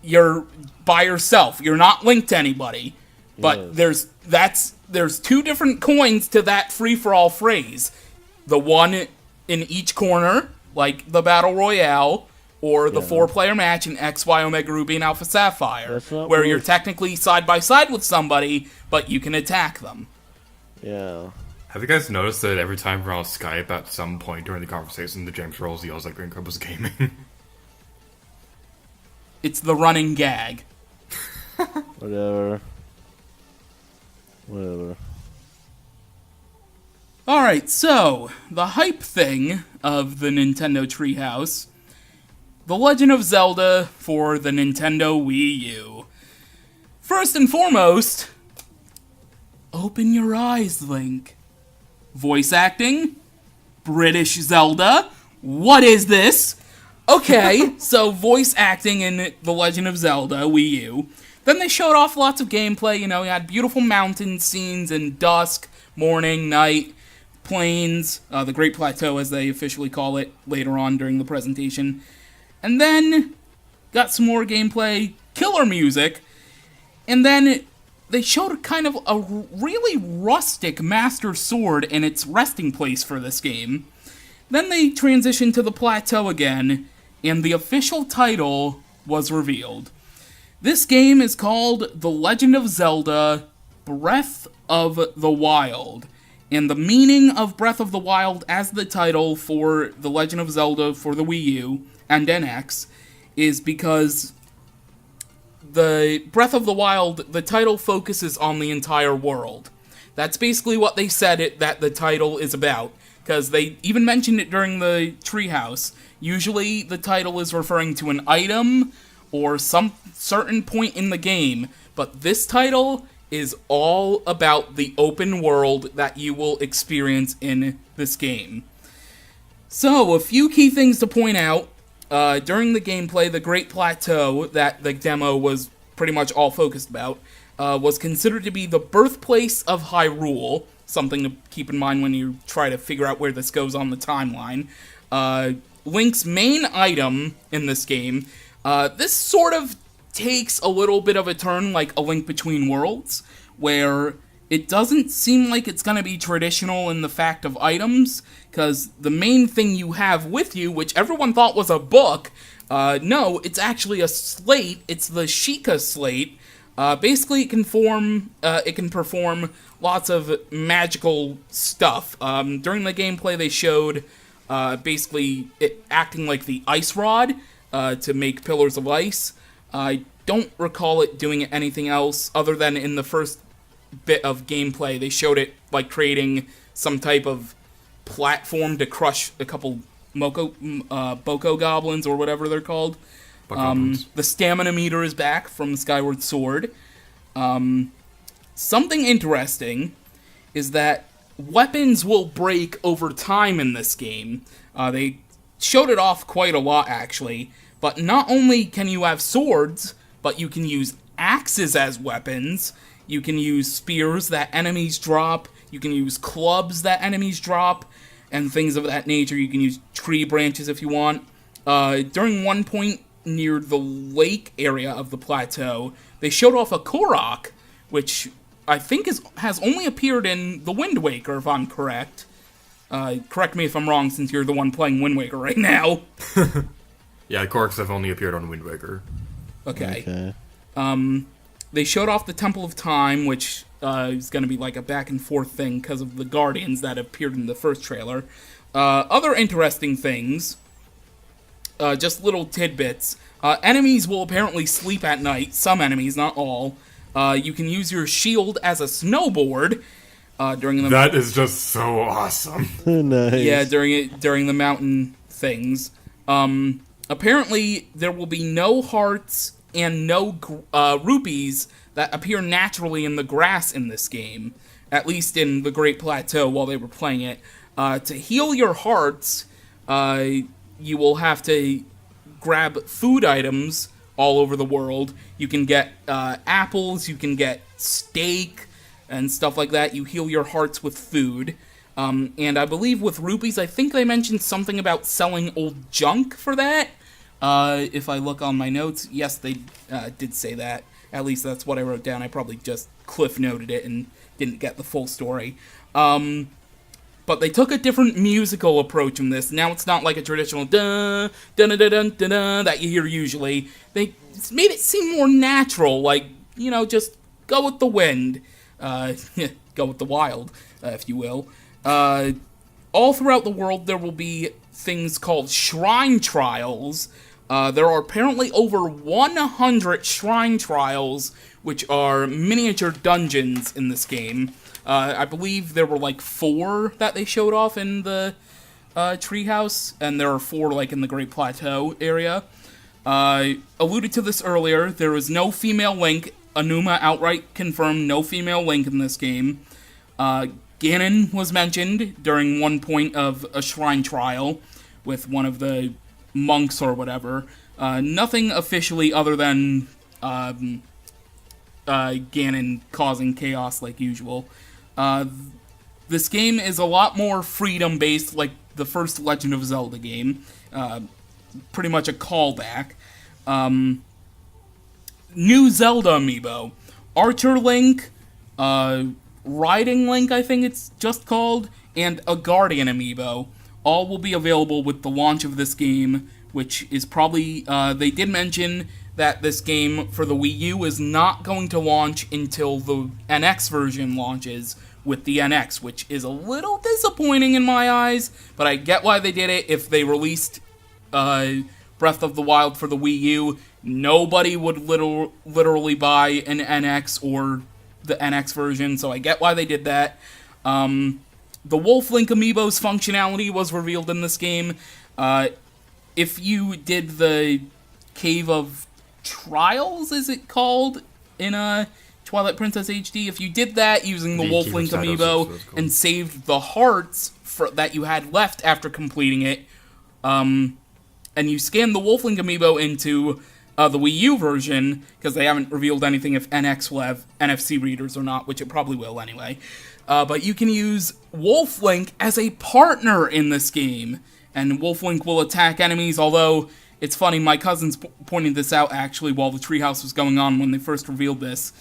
You're by yourself. You're not linked to anybody. But there's 2 different coins to that free for all phrase. The one in each corner, like the battle royale, or the 4-player match in XY Omega Ruby and Alpha Sapphire, where you're technically side by side with somebody, but you can attack them. Yeah. Have you guys noticed that every time we're on Skype, at some point during the conversation, the James Rolls yells like Green Crab gaming? It's the running gag. Whatever. Alright, so, the hype thing of the Nintendo Treehouse. The Legend of Zelda for the Nintendo Wii U. First and foremost, open your eyes, Link. Voice acting? British Zelda? What is this? Okay, so voice acting in The Legend of Zelda Wii U. Then they showed off lots of gameplay. You know, you had beautiful mountain scenes in dusk, morning, night, plains, the Great Plateau as they officially call it later on during the presentation. And then got some more gameplay, killer music, and then they showed kind of a really rustic Master Sword in its resting place for this game. Then they transitioned to the plateau again, and the official title was revealed. This game is called The Legend of Zelda Breath of the Wild, and the meaning of Breath of the Wild as the title for The Legend of Zelda for the Wii U and NX is because the Breath of the Wild, the title focuses on the entire world. That's basically what they said that the title is about, because they even mentioned it during the Treehouse. Usually the title is referring to an item or some certain point in the game, but this title is all about the open world that you will experience in this game. So, a few key things to point out. During the gameplay, the Great Plateau that the demo was pretty much all focused about was considered to be the birthplace of Hyrule, something to keep in mind when you try to figure out where this goes on the timeline. Link's main item in this game, this sort of takes a little bit of a turn like A Link Between Worlds, where it doesn't seem like it's going to be traditional in the fact of items, because the main thing you have with you, which everyone thought was a book, no, it's actually a slate. It's the Sheikah slate. Basically, it can perform lots of magical stuff. During the gameplay, they showed basically it acting like the ice rod to make pillars of ice. I don't recall it doing anything else other than in the first bit of gameplay they showed it like creating some type of platform to crush a couple Boko goblins or whatever they're called. The stamina meter is back from Skyward Sword. Something interesting is that weapons will break over time in this game. They showed it off quite a lot, actually. But not only can you have swords, but you can use axes as weapons. You can use spears that enemies drop. You can use clubs that enemies drop, and things of that nature. You can use tree branches if you want. During one point near the lake area of the plateau, they showed off a Korok, which I think has only appeared in the Wind Waker, if I'm correct. Correct me if I'm wrong, since you're the one playing Wind Waker right now. Yeah, Koroks have only appeared on Wind Waker. Okay. They showed off the Temple of Time, which is going to be like a back and forth thing because of the Guardians that appeared in the first trailer. Other interesting things, just little tidbits. Enemies will apparently sleep at night. Some enemies, not all. You can use your shield as a snowboard during the. That is just so awesome. Nice. Yeah, during the mountain things. Apparently, there will be no hearts and no rupees that appear naturally in the grass in this game, at least in the Great Plateau while they were playing it. To heal your hearts, you will have to grab food items all over the world. You can get apples, you can get steak, and stuff like that. You heal your hearts with food. And I believe with rupees, I think they mentioned something about selling old junk for that. If I look on my notes, yes, they did say that. At least that's what I wrote down. I probably just cliff noted it and didn't get the full story. But they took a different musical approach in this. Now it's not like a traditional dun dun dun dun dun dun that you hear usually. They made it seem more natural, like, just go with the wind. Go with the wild, if you will. All throughout the world, there will be things called shrine trials. There are apparently over 100 shrine trials, which are miniature dungeons in this game. I believe there were like 4 that they showed off in the treehouse, and there are 4 like in the Great Plateau area. I alluded to this earlier. There is no female Link. Anuma outright confirmed no female Link in this game. Ganon was mentioned during one point of a shrine trial with one of the monks or whatever. Nothing officially other than Ganon causing chaos like usual. This game is a lot more freedom-based, like the first Legend of Zelda game. Pretty much a callback. New Zelda amiibo. Archer Link, Riding Link, I think it's just called, and a Guardian amiibo. All will be available with the launch of this game, which is probably... they did mention that this game for the Wii U is not going to launch until the NX version launches with the NX, which is a little disappointing in my eyes, but I get why they did it. If they released Breath of the Wild for the Wii U, nobody would literally buy an NX or the NX version, so I get why they did that. The Wolf Link amiibo's functionality was revealed in this game. If you did the Cave of Trials, is it called, in Twilight Princess HD? If you did that using the Wolf Link amiibo and saved the hearts that you had left after completing it, and you scanned the Wolf Link amiibo into the Wii U version, because they haven't revealed anything if NX will have NFC readers or not, which it probably will anyway. But you can use Wolf Link as a partner in this game, and Wolf Link will attack enemies, although it's funny, my cousins pointed this out actually while the treehouse was going on when they first revealed this.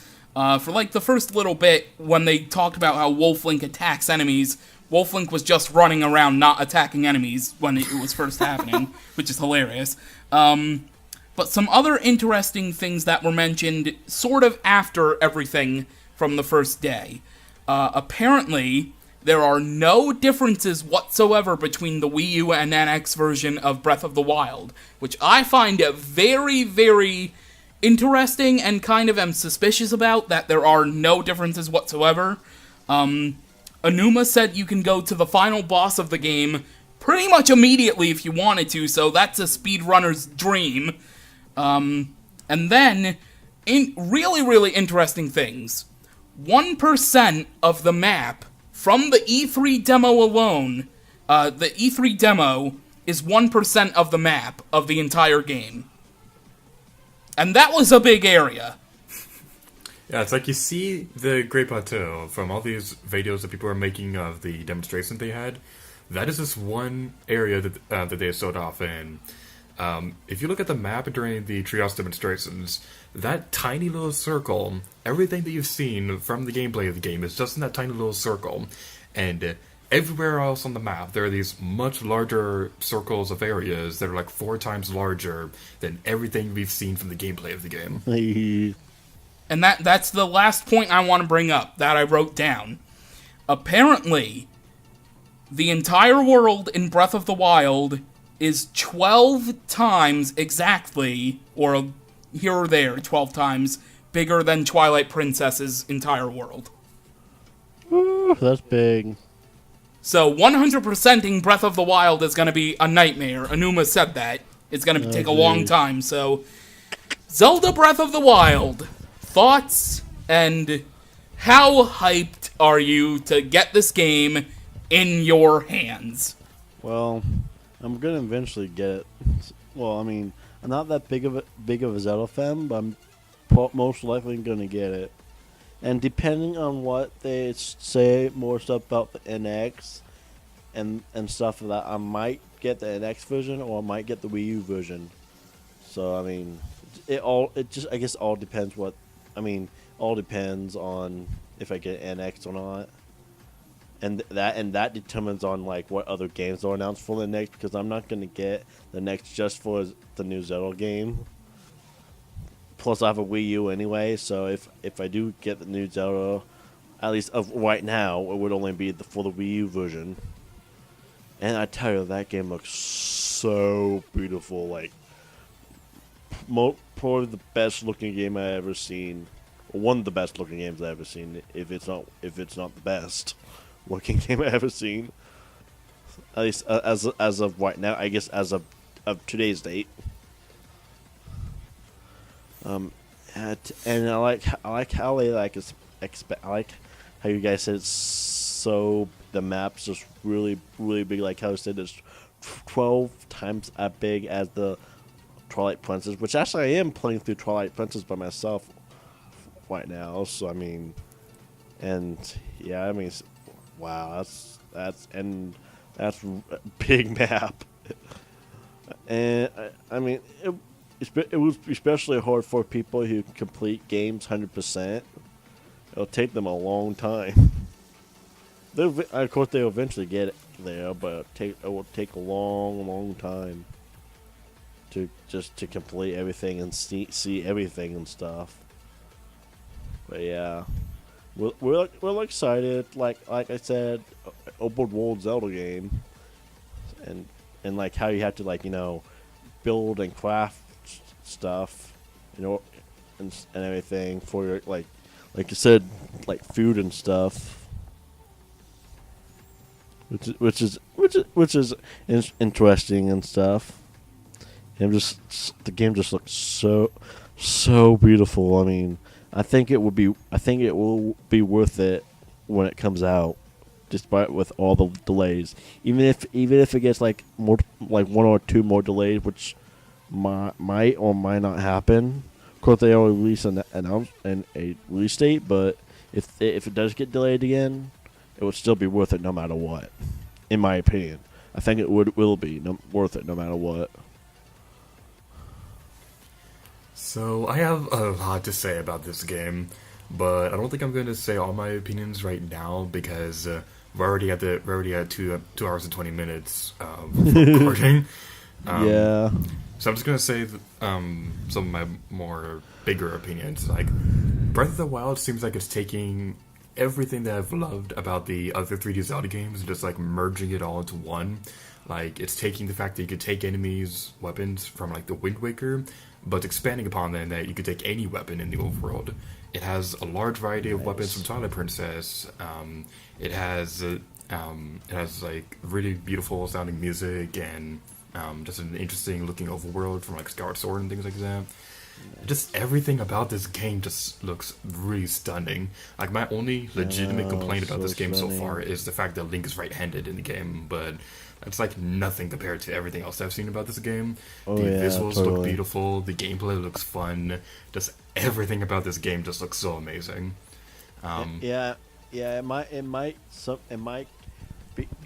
For like the first little bit, when they talked about how Wolf Link attacks enemies, Wolf Link was just running around not attacking enemies when it was first happening, which is hilarious. But some other interesting things that were mentioned sort of after everything from the first day. Apparently, there are no differences whatsoever between the Wii U and NX version of Breath of the Wild, which I find very, very interesting and kind of am suspicious about, that there are no differences whatsoever. Anuma said you can go to the final boss of the game pretty much immediately if you wanted to, so that's a speedrunner's dream. And then, in really, really interesting things. 1% of the map from the E3 demo alone, the E3 demo is 1% of the map of the entire game. And that was a big area. Yeah, it's like you see the Great Plateau from all these videos that people are making of the demonstration they had. That is just one area that they showed off in. If you look at the map during the Treehouse demonstrations, that tiny little circle, everything that you've seen from the gameplay of the game is just in that tiny little circle. And everywhere else on the map, there are these much larger circles of areas that are like 4 times larger than everything we've seen from the gameplay of the game. And that's the last point I want to bring up, that I wrote down. Apparently, the entire world in Breath of the Wild is 12 times exactly, or here or there, 12 times bigger than Twilight Princess's entire world. Ooh, that's big. So 100%ing Breath of the Wild is going to be a nightmare. Anuma said that. It's going to take a long time, so... Zelda Breath of the Wild. Thoughts, and how hyped are you to get this game in your hands? Well, I'm gonna eventually get it. Well, I mean, I'm not that big of a Zelda fan, but I'm most likely gonna get it. And depending on what they say, more stuff about the NX and stuff like that, I might get the NX version or I might get the Wii U version. So I mean, I guess all depends what. I mean, all depends on if I get NX or not. And that determines on like what other games are announced for the next, because I'm not gonna get the next just for the new Zelda game. Plus, I have a Wii U anyway, so if I do get the new Zelda, at least of right now, it would only be for the Wii U version. And I tell you, that game looks so beautiful. Like, probably the best looking game I ever seen. One of the best looking games I ever seen. If it's not the best looking game I ever seen, at least as of right now, I guess as of today's date. And I like how they I like how you guys said it's so the map's just really really big. Like how I said it's 12 times as big as the Twilight Princess, which actually I am playing through Twilight Princess by myself right now. So I mean, and yeah, I mean, wow, that's a big map. And I mean, it was especially hard for people who complete games 100%. It'll take them a long time. Of course, they'll eventually get it there, but it will take a long time to complete everything and see everything and stuff. But yeah, we're excited. Like I said, open world Zelda game, and like how you have to build and craft stuff, and everything for your like you said, like food and stuff. Which is interesting and stuff. And the game just looks so beautiful. I mean, I think it will be worth it when it comes out, despite with all the delays. Even if it gets like more, like 1 or 2 more delays, which might or might not happen. Of course, they only release a release date, but if it does get delayed again, it would still be worth it no matter what. In my opinion, I think it will be worth it no matter what. So I have a lot to say about this game. but I don't think I'm going to say all my opinions right now because we're already at 2 hours and 20 minutes for recording. Yeah. So I'm just gonna say some of my more bigger opinions. Like Breath of the Wild seems like it's taking everything that I've loved about the other 3D Zelda games and just like merging it all into one. Like it's taking the fact that you could take enemies' weapons from like the Wind Waker, but expanding upon that, that you could take any weapon in the overworld. It has a large variety of weapons from Twilight Princess. It has like really beautiful sounding music and just an interesting looking overworld from like Skyward Sword and things like that. Just everything about this game just looks really stunning. Like my only legitimate complaint about so this game so stunning. far is the fact that Link is right-handed in the game, but that's like nothing compared to everything else I've seen about this game. Oh, The yeah, visuals look totally. beautiful, the gameplay looks fun, just everything about this game just looks so amazing. Yeah, it might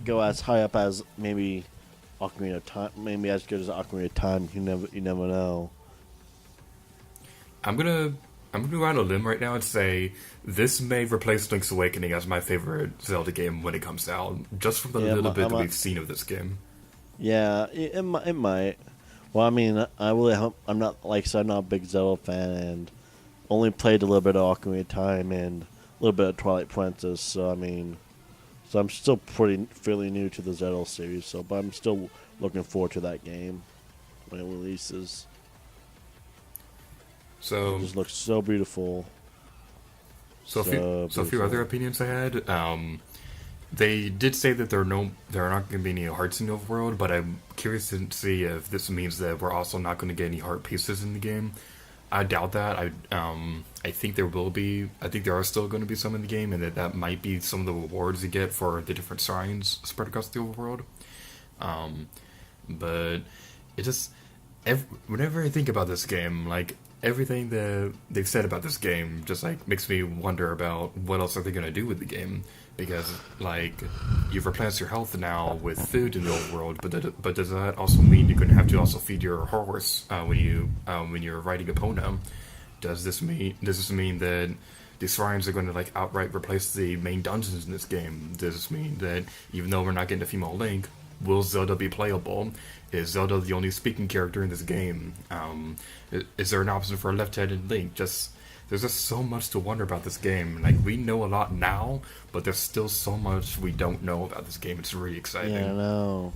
go as high up as maybe Ocarina of Time, maybe as good as Ocarina of Time. You never know. I'm gonna go out on a limb right now and say this may replace Link's Awakening as my favorite Zelda game when it comes out, just from the Yeah, little bit that I'm a- we've seen of this game. Yeah, it might. Well, I mean, I really hope I'm not like I said, I'm not a big Zelda fan, and only played a little bit of Ocarina of Time and a little bit of Twilight Princess. So I mean, so I'm still fairly new to the Zelda series. So, but I'm still looking forward to that game when it releases. So It just looks so beautiful. So a few beautiful. other opinions I had. They did say that there are not going to be any hearts in the overworld, but I'm curious to see if this means that we're also not going to get any heart pieces in the game. I doubt that. I think there will be. I think there are still going to be some in the game, and that might be some of the rewards you get for the different shrines spread across the overworld. But it just whenever I think about this game, like everything that they've said about this game just like makes me wonder about what else are they going to do with the game, because like you've replenished your health now with food in the old world, but does that also mean you're going to have to also feed your horse when you're riding Epona? Does this mean that the shrines are going to like outright replace the main dungeons in this game? Does this mean that even though we're not getting a female Link, will Zelda be playable? Is Zelda the only speaking character in this game? Is there an option for a left-handed Link? There's just so much to wonder about this game. Like, we know a lot now, but there's still so much we don't know about this game. It's really exciting. Yeah, I know.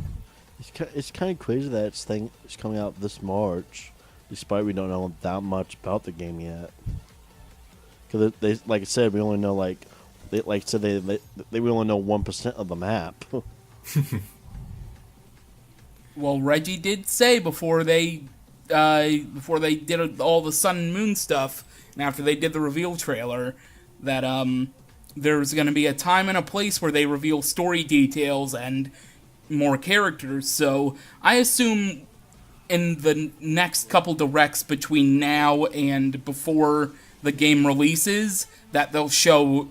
It's kind of crazy that it's coming out this March, despite we don't know that much about the game yet. Because they, like I said, we only know they only know 1% of the map. Well, Reggie did say before they did all the Sun and Moon stuff, and after they did the reveal trailer, that there's going to be a time and a place where they reveal story details and more characters. So I assume in the next couple directs between now and before the game releases, that they'll show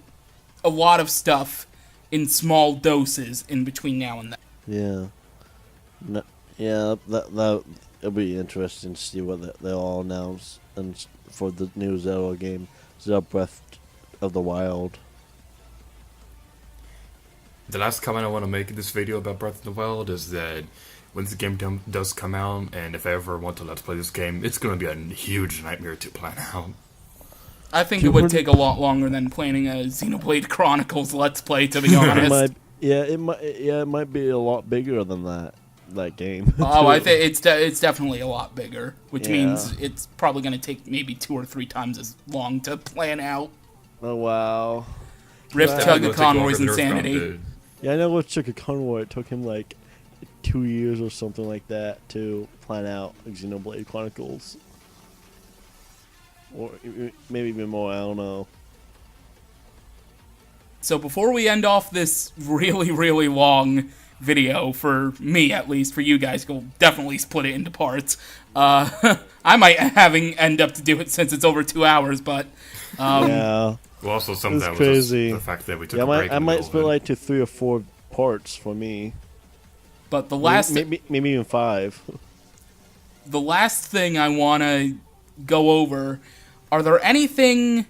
a lot of stuff in small doses in between now and then. Yeah. No, yeah, that it'll be interesting to see what they'll all announce and for the new Zelda game, Zelda Breath of the Wild. The last comment I want to make in this video about Breath of the Wild is that when this game does come out, and if I ever want to let's play this game, it's going to be a huge nightmare to plan out. I think it would take a lot longer than planning a Xenoblade Chronicles Let's Play, to be honest. It might be a lot bigger than that game. Oh, I think it's definitely a lot bigger, which Yeah. means it's probably going to take maybe 2 or 3 times as long to plan out. Oh wow. Rift Wow. It's Chugga gonna take longer Conroy's than Earthbound insanity. did. Yeah, I know with Chica Conroy, it took him like 2 years or something like that to plan out Xenoblade Chronicles. Or maybe even more, I don't know. So before we end off this really, really long video, for me at least, for you guys, we'll definitely split it into parts. I might end up to do it since it's over 2 hours, but Yeah. Well, also some of It's that was just crazy. the fact that we took Yeah, a break. I in the might middle split of it. like to 3 or 4 parts for me. but the last maybe even 5. thing I want to go over, are there anything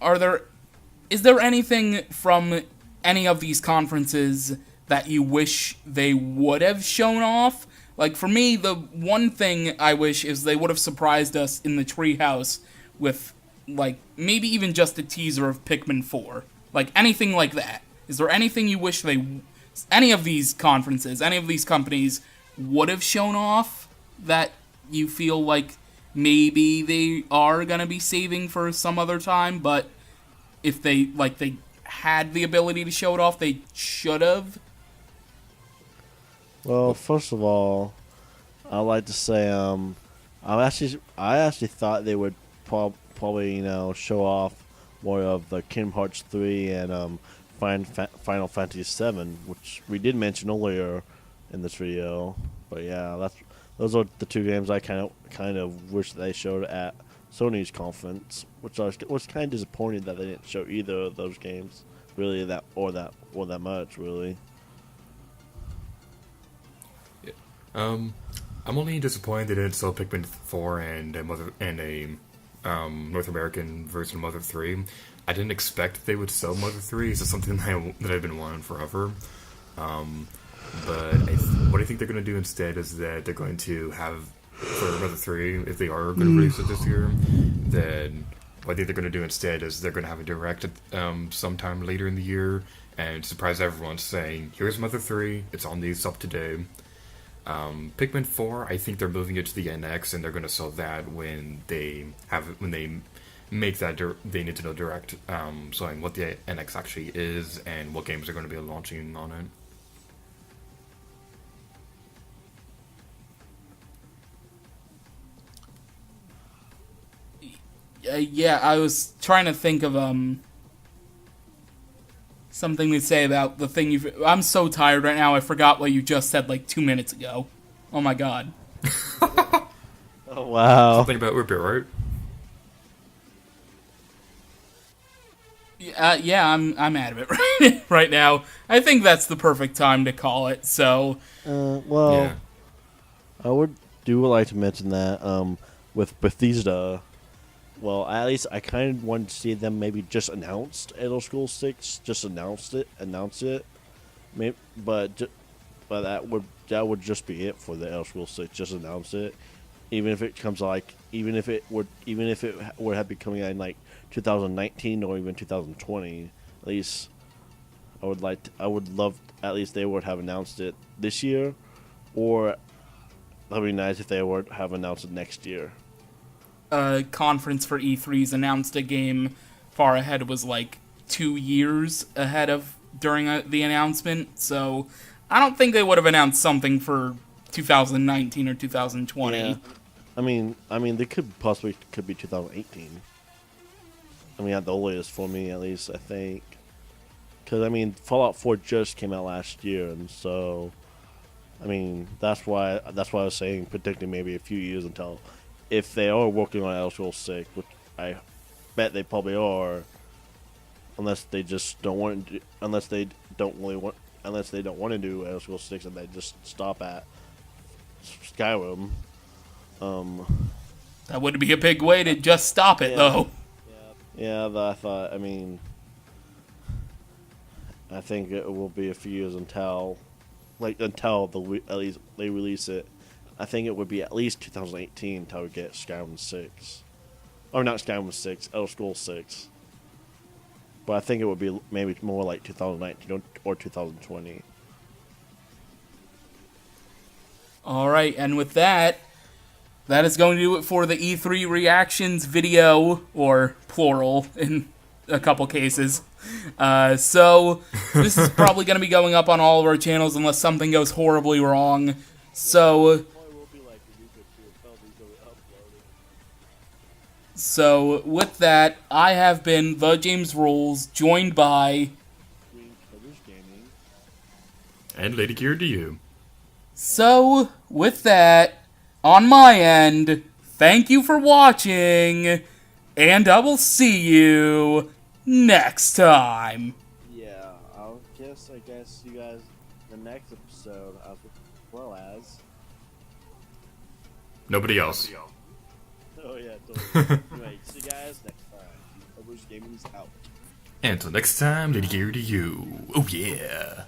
is there anything from any of these conferences that you wish they would have shown off? Like, for me, the one thing I wish is they would have surprised us in the treehouse with, like, maybe even just a teaser of Pikmin 4. Like, anything like that. Is there anything you wish any of these conferences, any of these companies would have shown off that you feel like maybe they are gonna be saving for some other time, but if they had the ability to show it off, they should have? Well, first of all, I'd like to say I actually thought they would probably show off more of the Kingdom Hearts 3 and Final Fantasy 7, which we did mention earlier in this video. But yeah, those are the two games I kind of wish they showed at Sony's conference, which I was kind of disappointed that they didn't show either of those games really that much really. I'm only disappointed they didn't sell Pikmin 4 and a North American version of Mother 3. I didn't expect they would sell Mother 3. It's something that I've been wanting forever. But what I think they're going to do instead is that they're going to have, for Mother 3, if they are going to release it this year, then what I think they're going to do instead is they're going to have a direct sometime later in the year and surprise everyone saying, here's Mother 3, it's on the up today. Pikmin 4, I think they're moving it to the NX, and they're going to sell that when they make that the Nintendo Direct, showing what the NX actually is and what games are going to be launching on it. Yeah, I was trying to think of something to say about the thing I'm so tired right now, I forgot what you just said like 2 minutes ago. Oh my god. Oh wow. Something about Whip It, right? Yeah, I'm out of it right now. I think that's the perfect time to call it. So, well, Yeah. I would like to mention that with Bethesda. Well, at least I kind of wanted to see them maybe just announced Elder Scrolls 6, just announce it. Maybe, but that would just be it for the Elder Scrolls 6. Just announce it, even if it would have been coming out in like 2019 or even 2020. At least I would love at least they would have announced it this year, or that'd be nice if they would have announced it next year. Conference for E3's announced a game far ahead, was like 2 years ahead of during the announcement, so I don't think they would have announced something for 2019 or 2020. Yeah. I mean, they could be 2018. I mean, at the earliest for me, at least, I think. Because, I mean, Fallout 4 just came out last year, and so, I mean, that's why I was saying predicting maybe a few years until, if they are working on Elder Scrolls 6, which I bet they probably are, unless they just don't want to, unless they don't want to do Elder Scrolls 6 and they just stop at Skyrim. That would be a big way to just stop it, though. Yeah, I think it will be a few years until at least they release it. I think it would be at least 2018 until we get Skyrim 6. Or not Skyrim 6, Elder Scrolls 6. But I think it would be maybe more like 2019 or 2020. Alright, and with that is going to do it for the E3 reactions video, or plural in a couple cases. So, this is probably going to be going up on all of our channels unless something goes horribly wrong. So, with that, I have been The James Rules, joined by... And Lady Gear to you. So, with that, on my end, thank you for watching, and I will see you next time. Yeah, I guess you guys the next episode as well as... Nobody else. Oh yeah, totally. Anyway, see you guys next time. Gaming is out. And until next time, Lady Gear to you. Oh yeah.